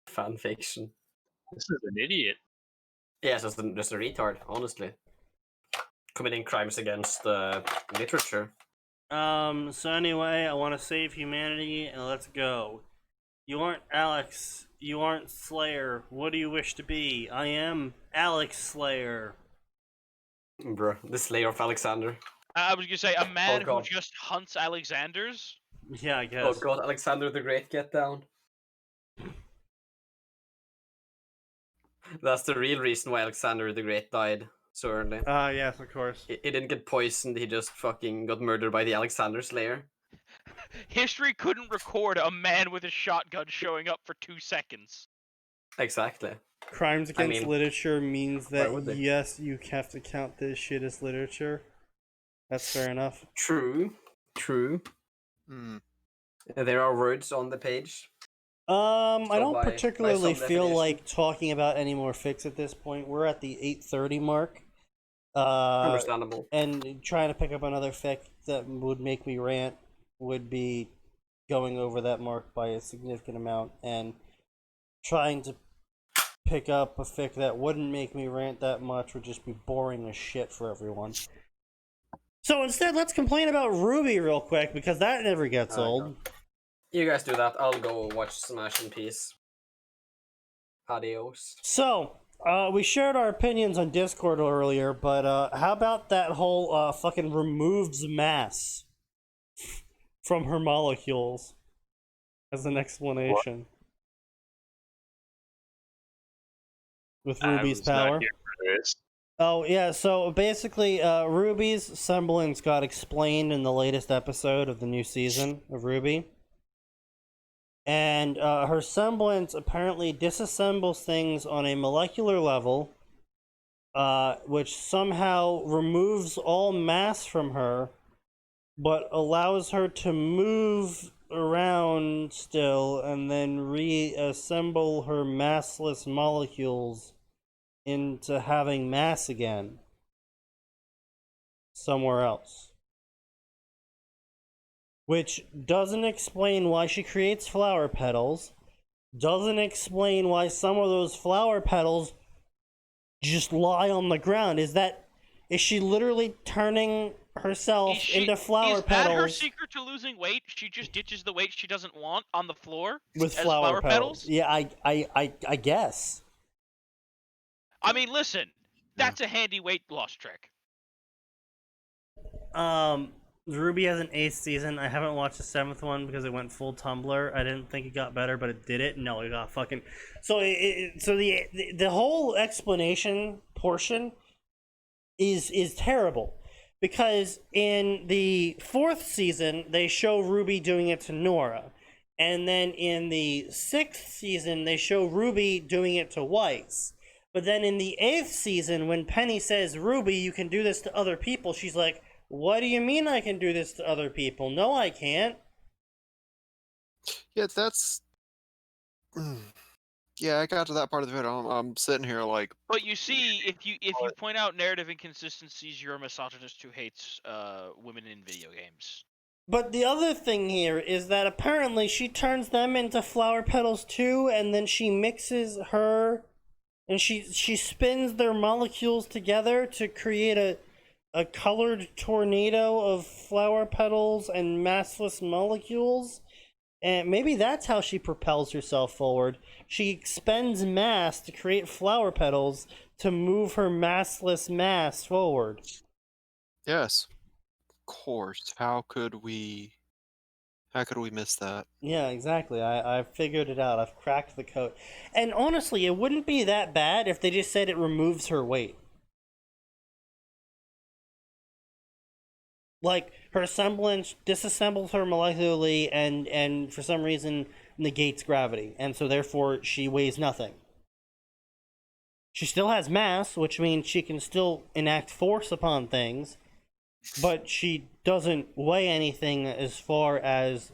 fan fiction. This is an idiot. Yeah, just a retard, honestly. Committing crimes against literature. So anyway, I want to save humanity, and let's go. You aren't Alex. You aren't Slayer. What do you wish to be? I am Alex Slayer. Bruh, the Slayer of Alexander. I was gonna say, a man who God. just hunts Alexanders? Yeah, I guess. Oh god, Alexander the Great, get down. That's the real reason why Alexander the Great died so early. Yes, of course. He didn't get poisoned, he just fucking got murdered by the Alexander Slayer. History couldn't record a man with a shotgun showing up for 2 seconds. Exactly. Crimes against literature means why would that, they? yes, you have to count this shit as literature. That's fair enough. True. Hmm. There are words on the page. I don't by particularly some feel definition. like talking about any more fics at this point. We're at the 8:30 mark. Understandable. And trying to pick up another fic that would make me rant would be going over that mark by a significant amount, and trying to pick up a fic that wouldn't make me rant that much would just be boring as shit for everyone. So instead, let's complain about Ruby real quick, because that never gets old. You guys do that, I'll go watch Smash in peace. Adios. So, we shared our opinions on Discord earlier, but how about that whole fucking removes mass from her molecules? as an explanation. With I Ruby's was not power. here for this. Oh, yeah, so basically, Ruby's semblance got explained in the latest episode of the new season of Ruby. And her semblance apparently disassembles things on a molecular level, which somehow removes all mass from her, but allows her to move around still and then reassemble her massless molecules into having mass again somewhere else. Which doesn't explain why she creates flower petals, doesn't explain why some of those flower petals just lie on the ground. Is she literally turning herself into flower petals? Is that her secret to losing weight? She just ditches the weight she doesn't want on the floor with as flower petals? Yeah, I guess. I mean, listen, that's a handy weight loss trick. Ruby has an 8th season. I haven't watched the 7th one because it went full Tumblr. I didn't think it got better, but it did it. No, it got fucking... So the whole explanation portion is terrible. Because in the 4th season, they show Ruby doing it to Nora. And then in the 6th season, they show Ruby doing it to Weiss. But then in the 8th season, when Penny says, Ruby, you can do this to other people, she's like, what do you mean I can do this to other people? No, I can't. Yeah, that's... Yeah, I got to that part of the video. I'm sitting here like... But you see, if you point out narrative inconsistencies, you're a misogynist who hates women in video games. But the other thing here is that apparently she turns them into flower petals too, and then she mixes her... And she spins their molecules together to create a colored tornado of flower petals and massless molecules. And maybe that's how she propels herself forward. She expends mass to create flower petals to move her massless mass forward. Yes. Of course. How could we miss that? Yeah, exactly. I figured it out. I've cracked the code. And honestly, it wouldn't be that bad if they just said it removes her weight. Like, her semblance disassembles her molecularly and for some reason negates gravity. And so therefore she weighs nothing. She still has mass, which means she can still enact force upon things. But she doesn't weigh anything as far as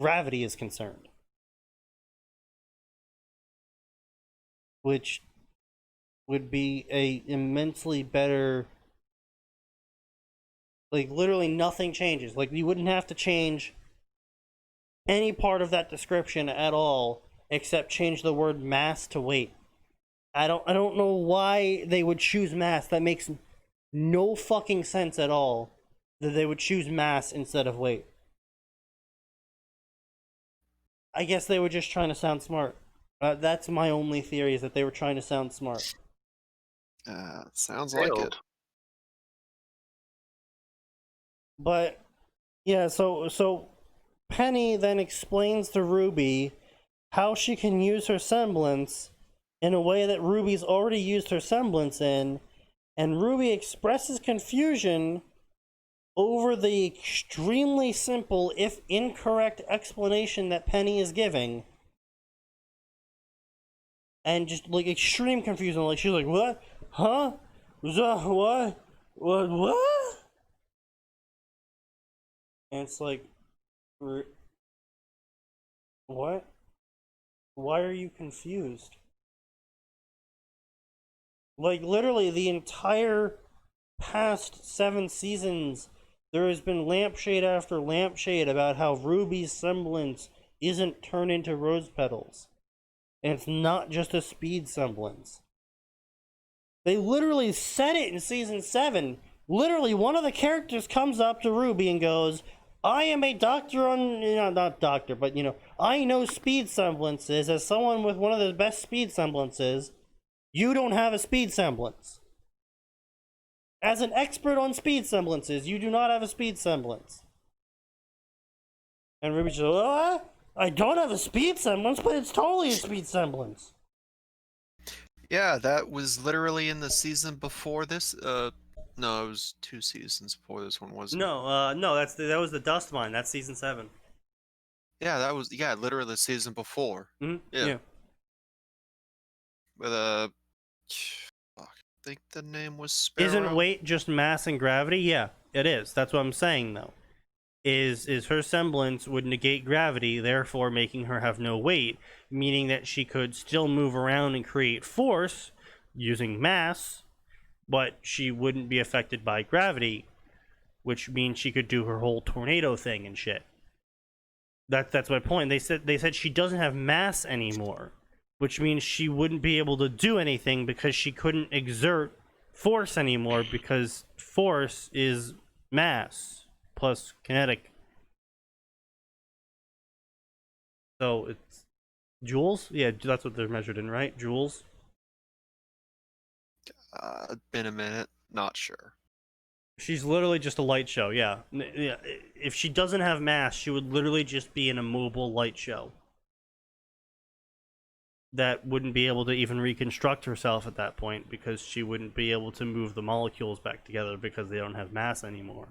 gravity is concerned. Which would be a immensely better... Like, literally nothing changes. Like, you wouldn't have to change any part of that description at all, except change the word mass to weight. I don't know why they would choose mass. That makes no fucking sense at all, that they would choose mass instead of weight. I guess they were just trying to sound smart. That's my only theory, is that they were trying to sound smart. Sounds like it. But yeah, so Penny then explains to Ruby how she can use her semblance in a way that Ruby's already used her semblance in, and Ruby expresses confusion over the extremely simple, if incorrect, explanation that Penny is giving. And just, like, extreme confusion. Like, she's like, what? Huh? What? What? And it's like, what? Why are you confused? Like, literally, the entire past 7 seasons, there has been lampshade after lampshade about how Ruby's semblance isn't turned into rose petals. And it's not just a speed semblance. They literally said it in season 7. Literally, one of the characters comes up to Ruby and goes, I am a doctor on, not doctor, but, I know speed semblances. As someone with one of the best speed semblances, you don't have a speed semblance. As an expert on speed semblances, you do not have a speed semblance. And Ruby's just, what? I don't have a speed semblance, but it's totally a speed semblance. Yeah, that was literally in the season before this. No, it was 2 seasons before this one, wasn't it? No, that was the Dust Mine. That's season 7. Yeah, that was literally the season before. Mm-hmm. Yeah. With fuck, I think the name was Sparrow. Isn't weight just mass and gravity? Yeah, it is. That's what I'm saying, though. Is her semblance would negate gravity, therefore making her have no weight, meaning that she could still move around and create force using mass, but she wouldn't be affected by gravity, which means she could do her whole tornado thing and shit. That's my point. They said she doesn't have mass anymore, which means she wouldn't be able to do anything because she couldn't exert force anymore, because force is mass plus kinetic. So it's joules? Yeah, that's what they're measured in, right? Joules? Been a minute, not sure. She's literally just a light show, yeah. If she doesn't have mass, she would literally just be an immobile light show that wouldn't be able to even reconstruct herself at that point, because she wouldn't be able to move the molecules back together because they don't have mass anymore.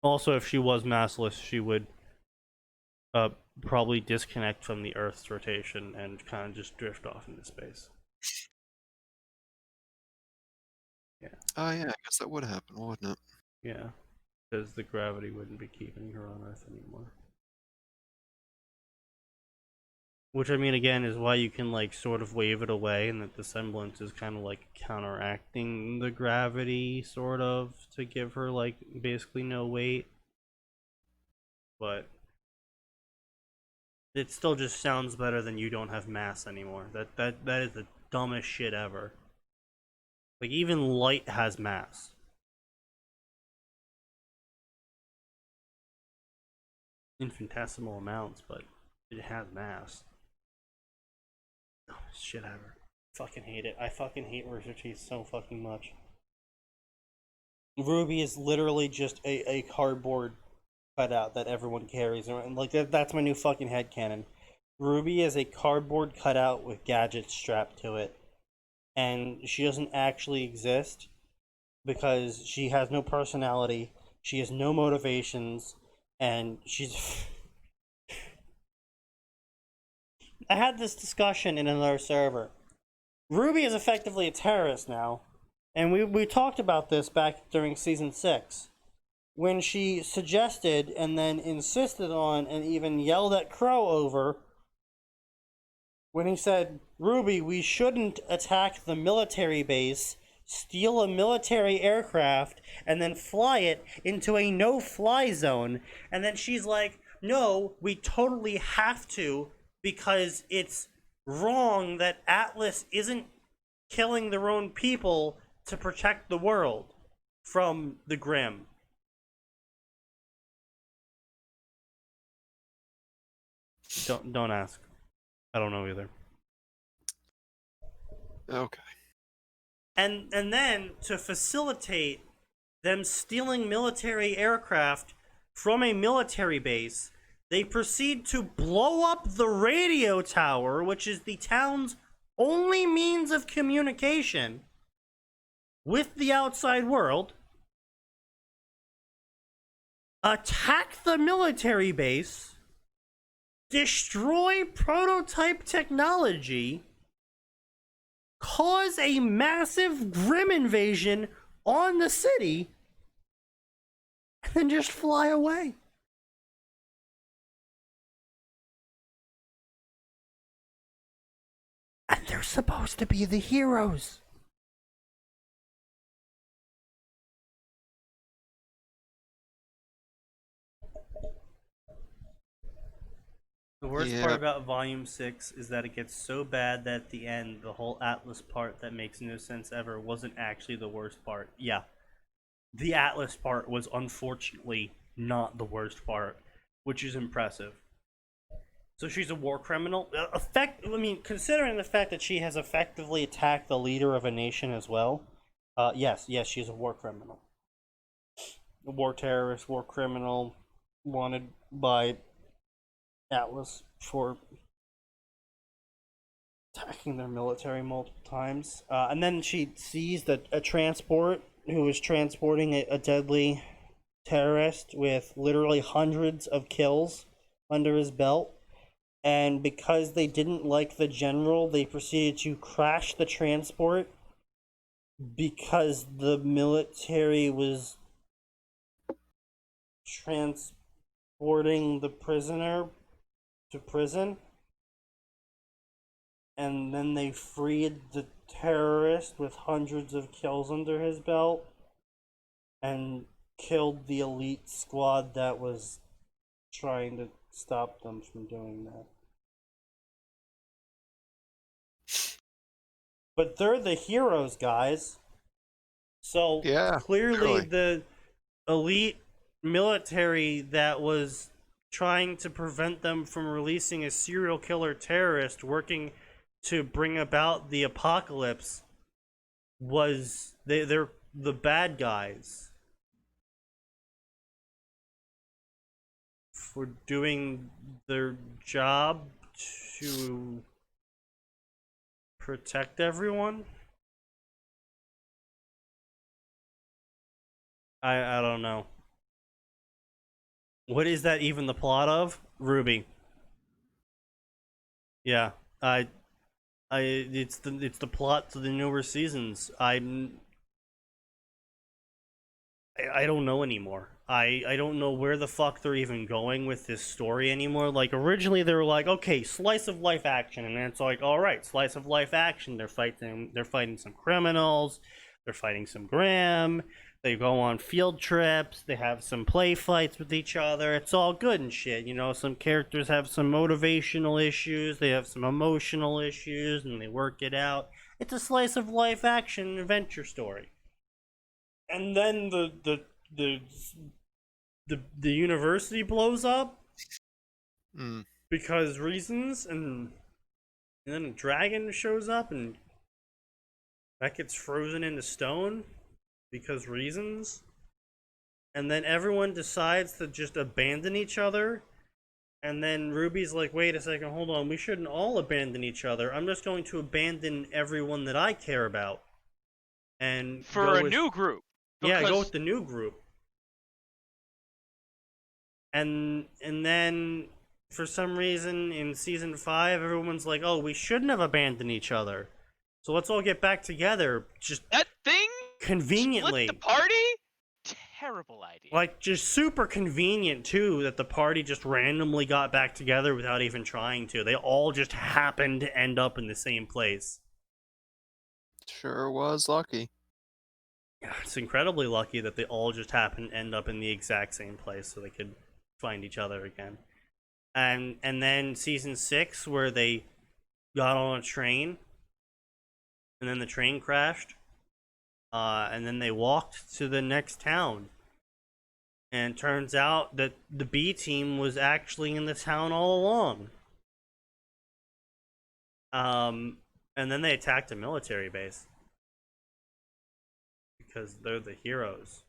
Also, if she was massless, she would probably disconnect from the Earth's rotation and kind of just drift off into space. Yeah. Oh yeah, I guess that would happen, wouldn't it? Yeah, because the gravity wouldn't be keeping her on Earth anymore. Which, I mean, again, is why you can, like, sort of wave it away, and that the semblance is kind of, like, counteracting the gravity, sort of, to give her, like, basically no weight. But it still just sounds better than you don't have mass anymore. That is the dumbest shit ever. Like, even light has mass. Infinitesimal amounts, but it has mass. Dumbest shit ever. Fucking hate it. I fucking hate Rooster Teeth so fucking much. Ruby is literally just a cardboard cutout that everyone carries around. Like, that's my new fucking headcanon. Ruby is a cardboard cutout with gadgets strapped to it. And she doesn't actually exist because she has no personality, she has no motivations, and she's... I had this discussion in another server. Ruby is effectively a terrorist now, and we talked about this back during Season 6. When she suggested and then insisted on and even yelled at Crow over, when he said, Ruby, we shouldn't attack the military base, steal a military aircraft, and then fly it into a no-fly zone. And then she's like, no, we totally have to, because it's wrong that Atlas isn't killing their own people to protect the world from the Grim. Don't ask. I don't know either. Okay. And then to facilitate them stealing military aircraft from a military base, they proceed to blow up the radio tower, which is the town's only means of communication with the outside world, attack the military base, destroy prototype technology, cause a massive Grim invasion on the city, and then just fly away. And they're supposed to be the heroes. The worst part about Volume 6 is that it gets so bad that at the end, the whole Atlas part that makes no sense ever wasn't actually the worst part. Yeah. The Atlas part was unfortunately not the worst part, which is impressive. So she's a war criminal? Considering the fact that she has effectively attacked the leader of a nation as well, yes, she's a war criminal. war terrorist, war criminal, wanted by Atlas for attacking their military multiple times. And then she sees that a transport who is transporting a deadly terrorist with literally hundreds of kills under his belt. And because they didn't like the general, they proceeded to crash the transport because the military was transporting the prisoner to prison. And then they freed the terrorist with hundreds of kills under his belt and killed the elite squad that was trying to stop them from doing that. But they're the heroes, guys. So Yeah, clearly clearly. the elite military that was trying to prevent them from releasing a serial killer terrorist working to bring about the apocalypse was they're the bad guys for doing their job to protect everyone. I don't know. What is that even the plot of? Ruby. Yeah, it's the plot to the newer seasons. I don't know anymore. I don't know where the fuck they're even going with this story anymore. Like originally they were like, okay, slice of life action, and then it's like, all right, slice of life action. They're fighting some criminals, they're fighting some Graham. They go on field trips. They have some play fights with each other. It's all good and shit. You know, some characters have some motivational issues. They have some emotional issues, and they work it out. It's a slice of life action adventure story. And then the university blows up because reasons, and then a dragon shows up, and that gets frozen into stone because reasons. And then everyone decides to just abandon each other. And then Ruby's like, wait a second, hold on, we shouldn't all abandon each other. I'm just going to abandon everyone that I care about. And for a new group. Yeah, go with the new group. And then for some reason in season 5, everyone's like, oh, we shouldn't have abandoned each other. So let's all get back together. Just that thing conveniently. Split the party? Terrible idea. Like, just super convenient, too, that the party just randomly got back together without even trying to. They all just happened to end up in the same place. Sure was lucky. It's incredibly lucky that they all just happened to end up in the exact same place so they could find each other again. And then season 6, where they got on a train, and then the train crashed, and then they walked to the next town. And it turns out that the B team was actually in the town all along. And then they attacked a military base. Because they're the heroes.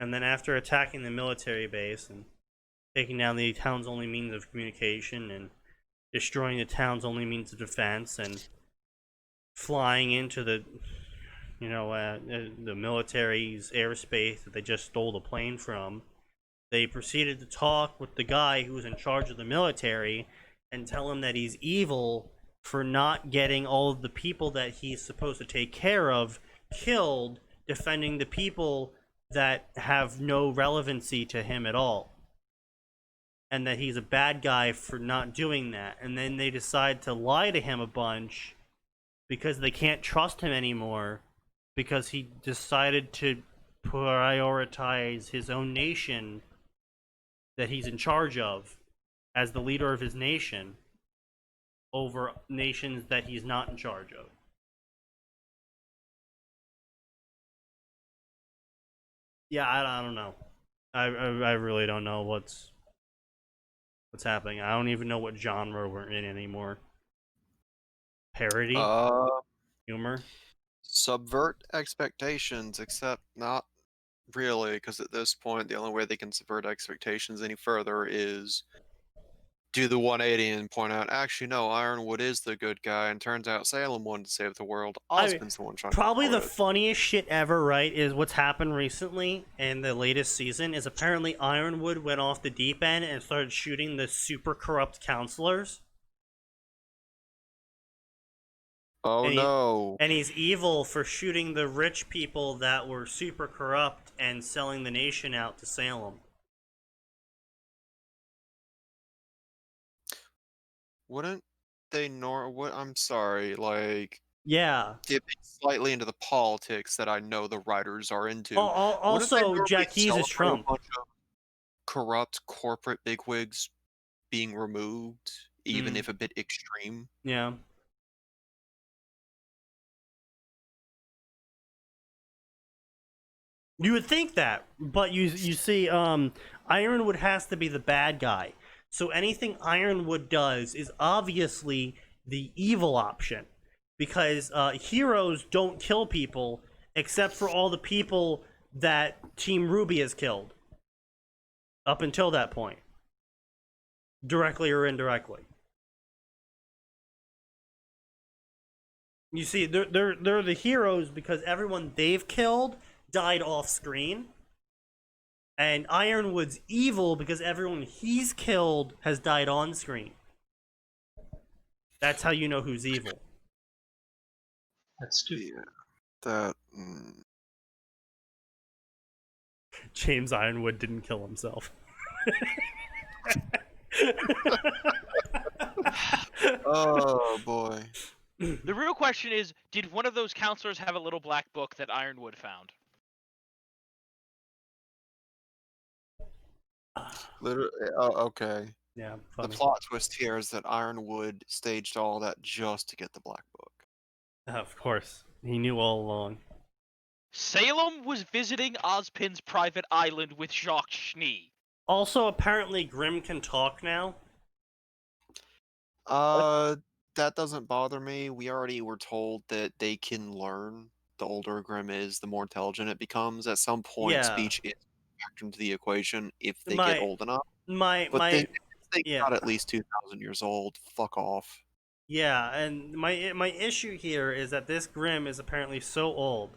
And then after attacking the military base and taking down the town's only means of communication and destroying the town's only means of defense and flying into the military's airspace that they just stole the plane from, they proceeded to talk with the guy who was in charge of the military and tell him that he's evil for not getting all of the people that he's supposed to take care of killed defending the people that have no relevancy to him at all. And that he's a bad guy for not doing that. And then they decide to lie to him a bunch because they can't trust him anymore because he decided to prioritize his own nation that he's in charge of as the leader of his nation over nations that he's not in charge of. Yeah, I don't know. I really don't know what's happening. I don't even know what genre we're in anymore. Parody? Humor? Subvert expectations, except not really, because at this point, the only way they can subvert expectations any further is do the 180 and point out, actually, no, Ironwood is the good guy, and turns out Salem wanted to save the world. Osmond's the one trying Probably to the destroy it. funniest shit ever, right, is what's happened recently in the latest season is apparently Ironwood went off the deep end and started shooting the super corrupt counselors. Oh And he- no. And he's evil for shooting the rich people that were super corrupt and selling the nation out to Salem. Wouldn't they what I'm sorry, like Yeah. dipping slightly into the politics that I know the writers are into. Wouldn't they Also, normally Jack Keys is celebrate Trump. a bunch of corrupt corporate bigwigs being removed, even if a bit extreme? Yeah. You would think that, but you see, Ironwood has to be the bad guy. So anything Ironwood does is obviously the evil option, because heroes don't kill people except for all the people that Team Ruby has killed up until that point, directly or indirectly. You see, they're the heroes because everyone they've killed died off screen. And Ironwood's evil because everyone he's killed has died on screen. That's how you know who's evil. That's stupid. Yeah. That. James Ironwood didn't kill himself. Oh boy. The real question is, did one of those counselors have a little black book that Ironwood found? Literally. Okay. Yeah, The funny. plot twist here is that Ironwood staged all that just to get the black book. Of course. He knew all along. Salem was visiting Ozpin's private island with Jacques Schnee. Also, apparently Grimm can talk now. That doesn't bother me. We already were told that they can learn. The older a Grimm is, the more intelligent it becomes. At some point, Yeah. speech is factored into the equation if they My- get old enough. My But then, if they yeah. got at least 2,000 years old, fuck off. Yeah, and my issue here is that this Grimm is apparently so old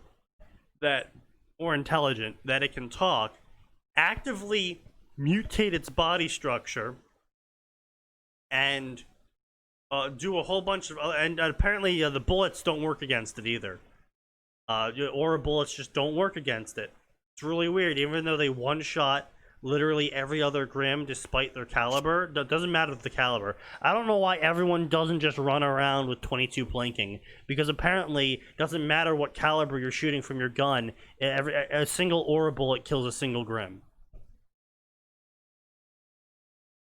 that, or intelligent, that it can talk, actively mutate its body structure, and do a whole bunch of, and apparently the bullets don't work against it either. Aura bullets just don't work against it. It's really weird, even though they one-shot literally every other Grimm despite their caliber. That doesn't matter the caliber. I don't know why everyone doesn't just run around with 22 plinking, because apparently it doesn't matter what caliber you're shooting from your gun, a single aura bullet kills a single Grimm.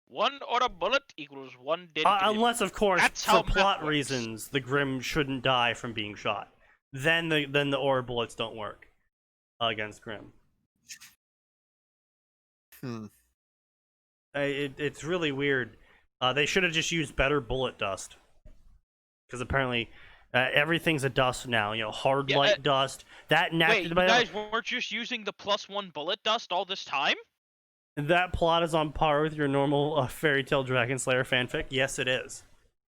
One aura bullet equals one dead Grimm. Unless, of course, That's for how math plot works. reasons, the Grimm shouldn't die from being shot. Then the aura bullets don't work against Grimm. It's really weird. They should have just used better bullet dust, because apparently everything's a dust now. You know, hard light dust. That Wait, you guys weren't just using the +1 bullet dust all this time? That plot is on par with your normal Fairy Tale Dragon Slayer fanfic. Yes, it is.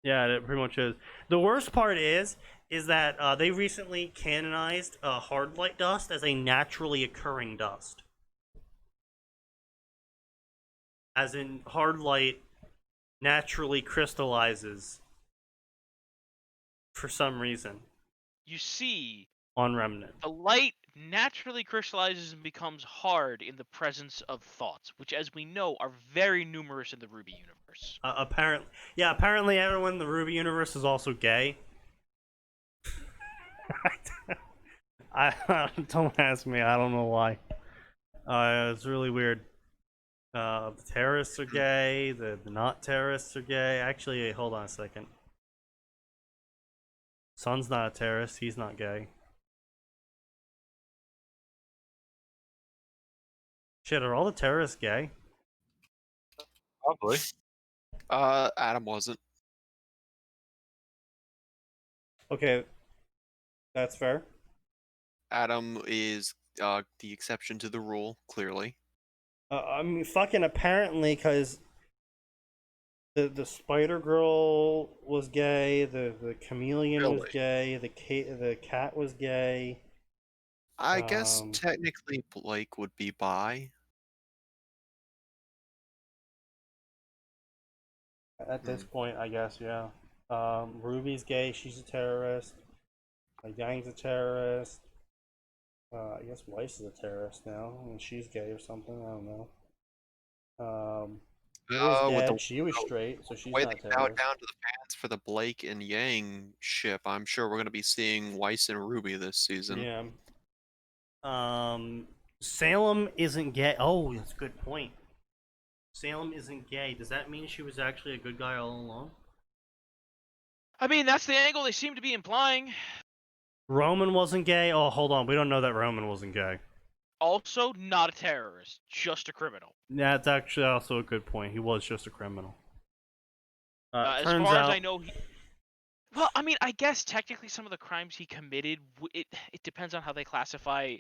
Yeah, it pretty much is. The worst part is that they recently canonized hard light dust as a naturally occurring dust. As in, hard light naturally crystallizes for some reason You see, on Remnant. the light naturally crystallizes and becomes hard in the presence of thoughts, which, as we know, are very numerous in the Ruby universe. Apparently everyone in the Ruby universe is also gay. Don't ask me. I don't know why. It's really weird. The terrorists are gay. The not terrorists are gay. Actually, hold on a second. Sun's not a terrorist. He's not gay. Shit, are all the terrorists gay? Probably. Adam wasn't. Okay, that's fair. Adam is the exception to the rule, clearly. I mean, fucking apparently, because the Spider Girl was gay, the Chameleon was Really? gay, the cat was gay. I guess technically Blake would be bi. At this point, I guess, yeah. Ruby's gay, she's a terrorist. Yang's a terrorist. I guess Weiss is a terrorist now, and she's gay or something, I don't know. Yuri's With dead, the she was straight, so she's way not they a bowed terrorist. down to the fans for the Blake and Yang ship, I'm sure we're going to be seeing Weiss and Ruby this season. Yeah. Salem isn't gay. Oh, that's a good point. Salem isn't gay. Does that mean she was actually a good guy all along? I mean, that's the angle they seem to be implying. Roman wasn't gay? Oh, hold on. We don't know that Roman wasn't gay. Also, not a terrorist, just a criminal. That's actually also a good point. He was just a criminal. As Turns far out, as I know, well, I mean, I guess technically some of the crimes he committed, it depends on how they classify.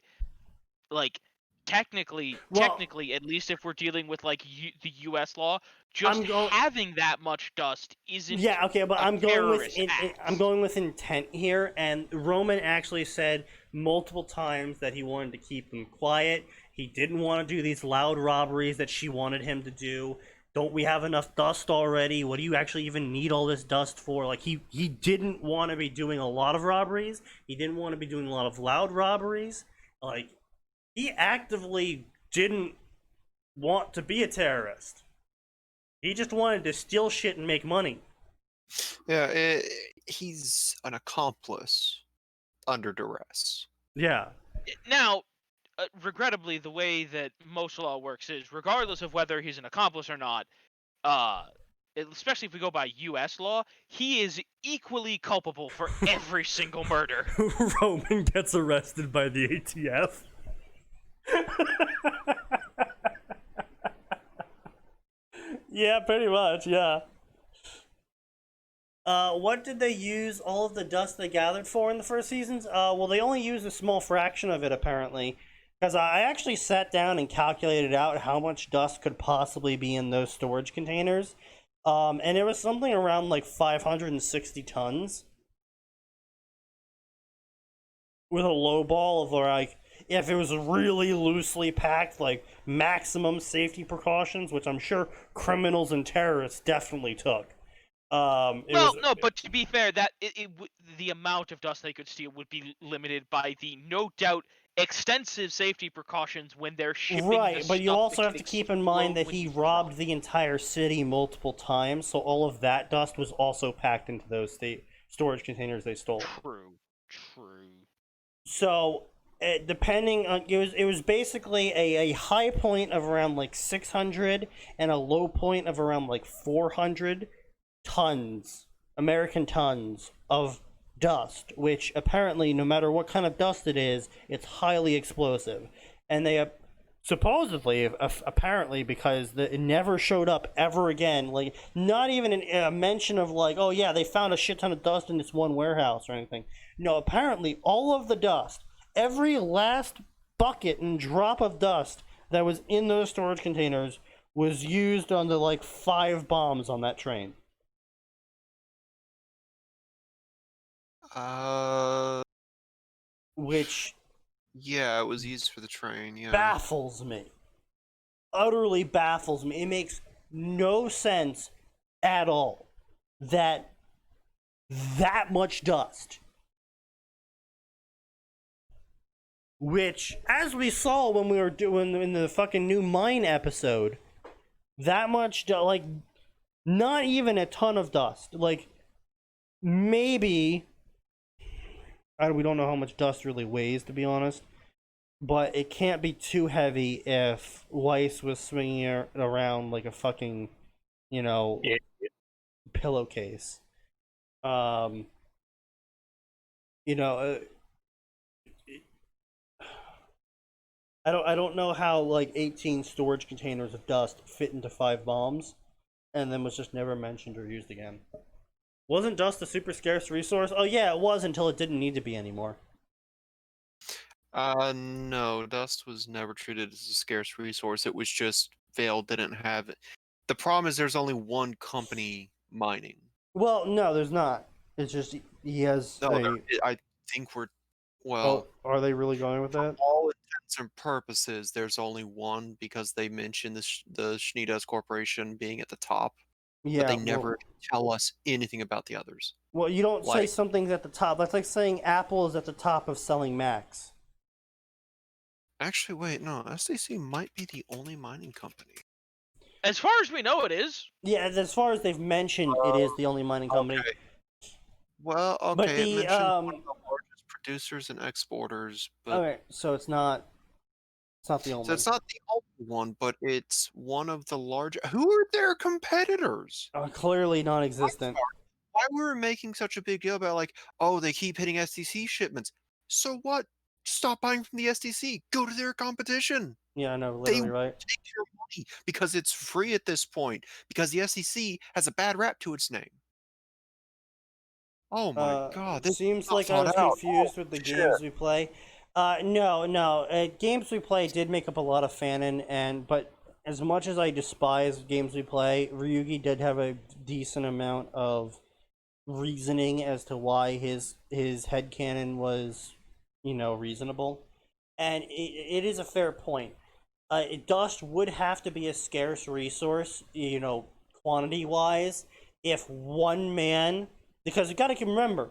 Like, technically, at least if we're dealing with like the U.S. law, just having that much dust isn't. Yeah, okay, but a I'm going with act. I'm going with intent here, and Roman actually said multiple times that he wanted to keep them quiet. He didn't want to do these loud robberies that she wanted him to do. Don't we have enough dust already? What do you actually even need all this dust for? Like, he didn't want to be doing a lot of robberies. He didn't want to be doing a lot of loud robberies. Like, he actively didn't want to be a terrorist. He just wanted to steal shit and make money. Yeah, he's an accomplice under duress. Yeah. Now, regrettably, the way that most law works is, regardless of whether he's an accomplice or not, especially if we go by U.S. law, he is equally culpable for every single murder. Roman gets arrested by the ATF. Yeah, pretty much, yeah. What did they use all of the dust they gathered for in the first seasons? Well, they only used a small fraction of it, apparently. Because I actually sat down and calculated out how much dust could possibly be in those storage containers. And it was something around like 560 tons. With a low ball of like, if it was really loosely packed, like maximum safety precautions, which I'm sure criminals and terrorists definitely took. But to be fair, that the amount of dust they could steal would be limited by the no doubt extensive safety precautions when they're shipping. Right, but you also have to keep in mind that he robbed the entire city multiple times, so all of that dust was also packed into those storage containers they stole. True. So, depending on it was basically a high point of around like 600 and a low point of around like 400 tons, American tons of dust, which apparently, no matter what kind of dust it is, it's highly explosive. And they supposedly, apparently, because it never showed up ever again, like not even a mention of like, oh yeah, they found a shit ton of dust in this one warehouse or anything. No, apparently all of the dust, every last bucket and drop of dust that was in those storage containers was used on the like 5 bombs on that train. Which, yeah, it was used for the train. Yeah, baffles me. Utterly baffles me. It makes no sense at all that much dust. Which, as we saw when we were doing in the fucking new mine episode, that much, like, not even a ton of dust. Like, maybe, we don't know how much dust really weighs, to be honest, but it can't be too heavy if Weiss was swinging it around like a fucking, pillowcase. I don't know how like 18 storage containers of dust fit into 5 bombs, and then was just never mentioned or used again. Wasn't dust a super scarce resource? Oh yeah, it was until it didn't need to be anymore. No, dust was never treated as a scarce resource. It was just Vale didn't have it. The problem is there's only one company mining. Well, no, there's not. It's just he has No, a. I think we're Oh, well. are they really going with that? All intents and purposes, there's only one because they mentioned the Schneedas Corporation being at the top, but Yeah. they never tell us anything about the others. Well, you don't say Like- something's at the top. That's like saying Apple is at the top of selling Macs. Actually, wait, no, SDC might be the only mining company. As far as we know, it is. Yeah, as far as they've mentioned, it is the only mining company. Okay. Well, okay, But it the mentioned one of the largest producers and exporters, but okay, so it's not the only. so it's not the only one, but it's one of the large. Who are their competitors? Clearly non-existent. Why were we making such a big deal about like, oh, they keep hitting SDC shipments? So what? Stop buying from the SDC. Go to their competition. Yeah, I know, They literally, right? take your money because it's free at this point. Because the SEC has a bad rap to its name. Oh my god! This Seems is not like I was thought out. confused with the shit. games we play. No. Games we play did make up a lot of fanon, but as much as I despise games we play, Ryugi did have a decent amount of reasoning as to why his headcanon was, reasonable. And it is a fair point. Dust would have to be a scarce resource, quantity-wise, if one man... Because you got to remember,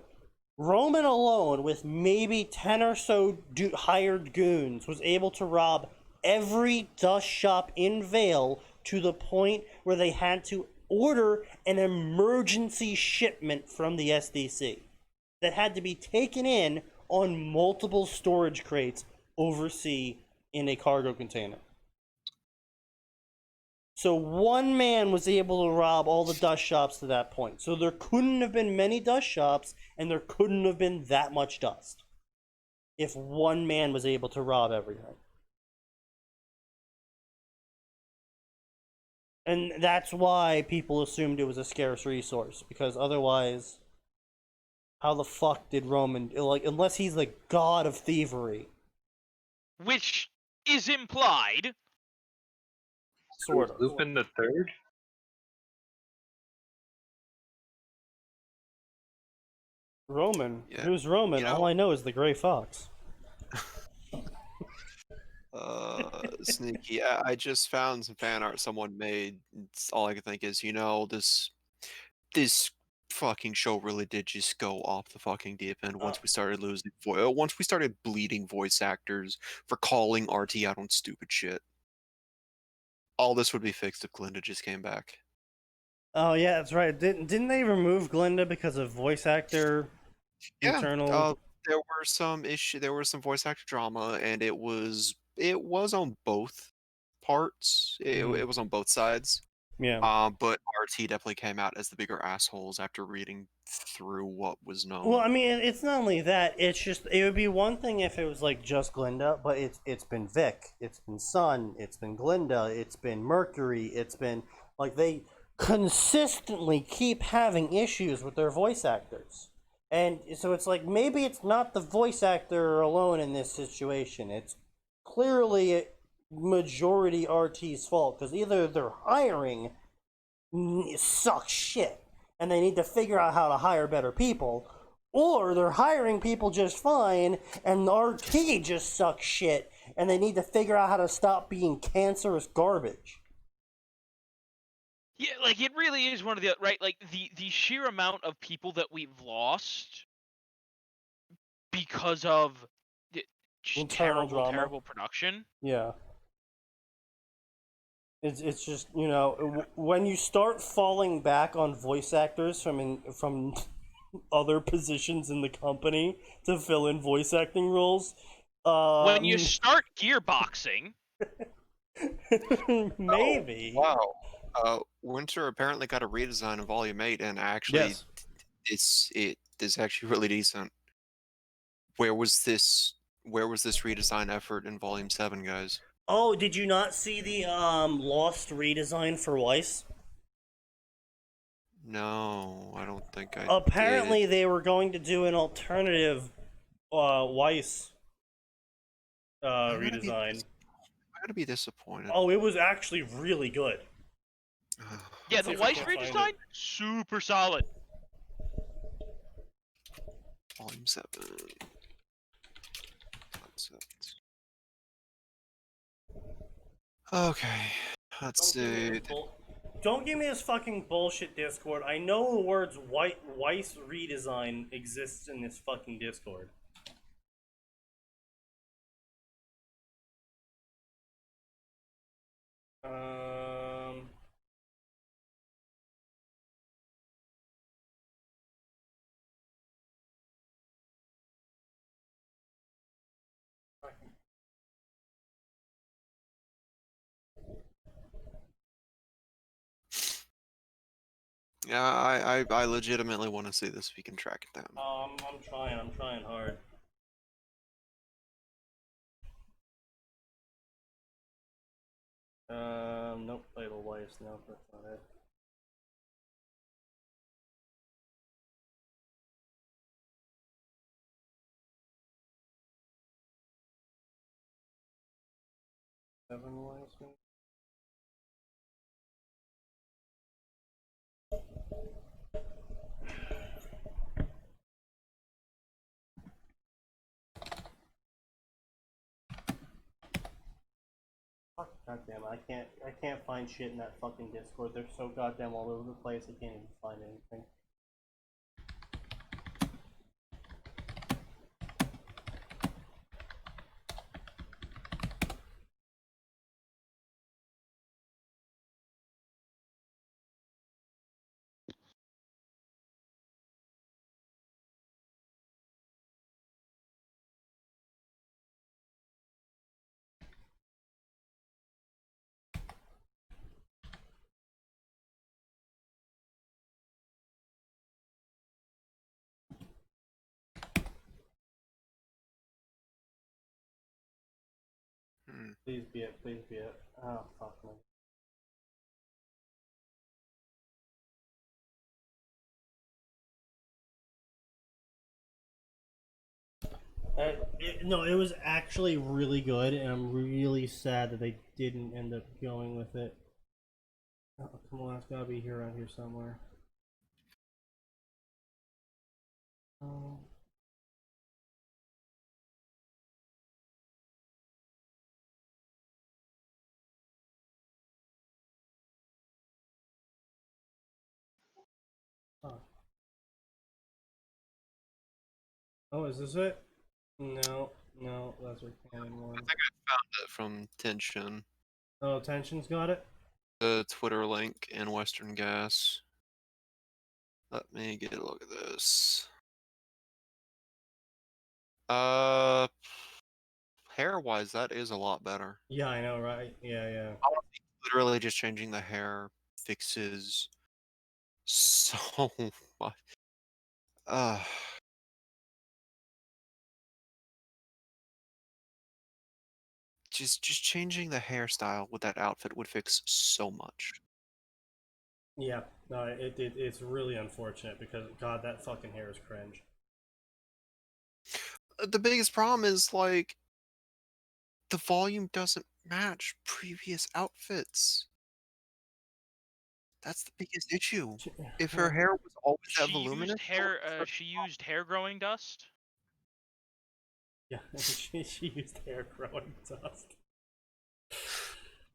Roman alone, with maybe 10 or so hired goons, was able to rob every dust shop in Vale to the point where they had to order an emergency shipment from the SDC that had to be taken in on multiple storage crates overseas in a cargo container. So one man was able to rob all the dust shops to that point. So there couldn't have been many dust shops, and there couldn't have been that much dust if one man was able to rob everything. And that's why people assumed it was a scarce resource, because otherwise, how the fuck did Roman, unless he's the god of thievery? Which is implied. Sort of. Lupin the Third? Roman? Yeah. Who's Roman? All I know is the Gray Fox. Sneaky. I just found some fan art someone made. All I can think is, this fucking show really did just go off the fucking deep end once we started losing once we started bleeding voice actors for calling RT out on stupid shit. All this would be fixed if Glinda just came back. Oh yeah, that's right. Didn't they remove Glinda because of voice actor internal? There were some there was some voice actor drama, and it was on both parts. It was on both sides. Yeah. But RT definitely came out as the bigger assholes after reading through what was known. Well, I mean, it's not only that. It's just it would be one thing if it was like just Glinda, but it's been Vic, it's been Sun, it's been Glinda, it's been Mercury, it's been like they consistently keep having issues with their voice actors. And so it's like maybe it's not the voice actor alone in this situation. It's clearly a majority RT's fault because either their hiring sucks shit and they need to figure out how to hire better people, or they're hiring people just fine and the RT just sucks shit and they need to figure out how to stop being cancerous garbage. Yeah, like it really is one of the right, like the sheer amount of people that we've lost because of the Internal drama. terrible production. Yeah. It's just, when you start falling back on voice actors from other positions in the company to fill in voice acting roles, When you start gearboxing, maybe. Oh, wow. Winter apparently got a redesign of Volume 8, and actually, Yes. it is actually really decent. Where was this redesign effort in Volume 7, guys? Oh, did you not see the Lost redesign for Weiss? No, I don't think I Apparently did. they were going to do an alternative Weiss redesign. I gotta be disappointed. Oh, it was actually really good. Yeah, Let's the see if I Weiss can find redesign, it. super solid. Volume 7. Concept. Okay, let's see. Don't give me this fucking bullshit Discord. I know the words Weiss redesign exists in this fucking Discord. Um. Yeah, I legitimately want to see this if we can track it down. I'm trying hard. Nope, Fatal Weiss, no, that's not it. Seven Weiss, maybe? Fuck, goddamn, I can't find shit in that fucking Discord. They're so goddamn all over the place. I can't even find anything. Please be it, please be it. Oh, fuck me. No, it was actually really good, and I'm really sad that they didn't end up going with it. Oh, come on, it's gotta be here around here somewhere. Oh. Huh. Oh, is this it? No, no, that's our canon one. I think I found it from Tension. Oh, Tension's got it? The Twitter link in Western Gas. Let me get a look at this. Hair-wise, that is a lot better. Yeah, I know, right? Yeah, yeah. Literally just changing the hair fixes so much. Just changing the hairstyle with that outfit would fix so much. Yeah, no, it's really unfortunate because, God, that fucking hair is cringe. The biggest problem is, like, the volume doesn't match previous outfits. That's the biggest issue. If her hair was always that voluminous, She used hair growing dust. Yeah, she used hair growing dust.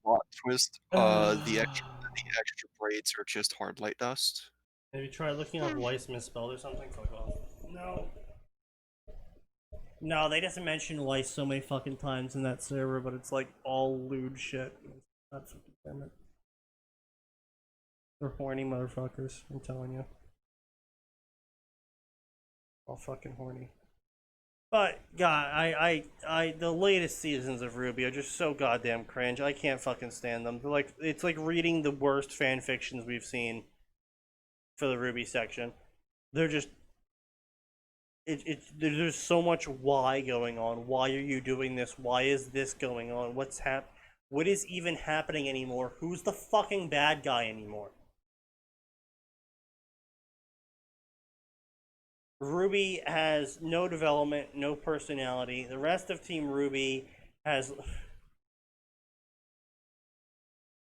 plot twist. The extra braids are just hard light dust. Maybe try looking up Weiss misspelled or something. Fuck off. No. No, they just mentioned Weiss so many fucking times in that server, but it's like all lewd shit. God fucking damn it. They're horny motherfuckers, I'm telling you. All fucking horny. But God, the latest seasons of Ruby are just so goddamn cringe. I can't fucking stand them. They're like, it's like reading the worst fan fictions we've seen for the Ruby section. They're just, there's so much why going on. Why are you doing this? Why is this going on? What is even happening anymore? Who's the fucking bad guy anymore? Ruby has no development, no personality. The rest of Team Ruby has.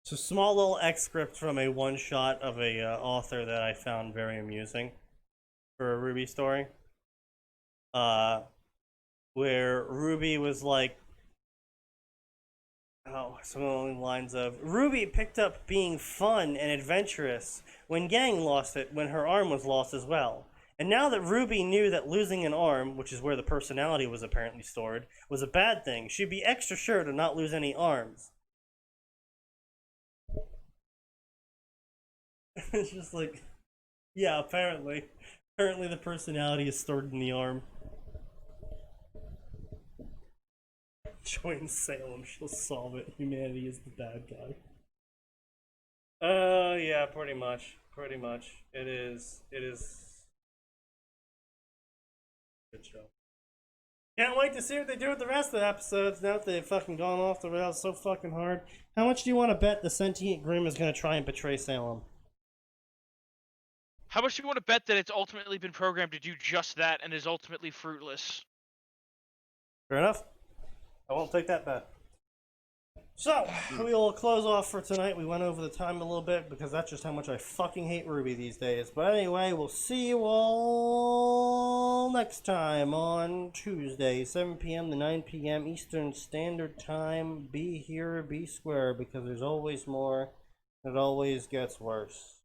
So small little excerpt from a one shot of a author that I found very amusing for a Ruby story. Where Ruby was like, some along the lines of, Ruby picked up being fun and adventurous when Gang lost it, when her arm was lost as well. And now that Ruby knew that losing an arm, which is where the personality was apparently stored, was a bad thing, she'd be extra sure to not lose any arms. It's just like, yeah, apparently the personality is stored in the arm. Join Salem, she'll solve it. Humanity is the bad guy. Yeah, pretty much. It is. Good show. Can't wait to see what they do with the rest of the episodes now that they've fucking gone off the rails so fucking hard. How much do you want to bet the Sentient Grim is going to try and betray Salem? How much do you want to bet that it's ultimately been programmed to do just that and is ultimately fruitless? Fair enough. I won't take that bet. So, we will close off for tonight. We went over the time a little bit because that's just how much I fucking hate Ruby these days. But anyway, we'll see you all next time on Tuesday, 7 p.m. to 9 p.m. Eastern Standard Time. Be here, be square, because there's always more. It always gets worse.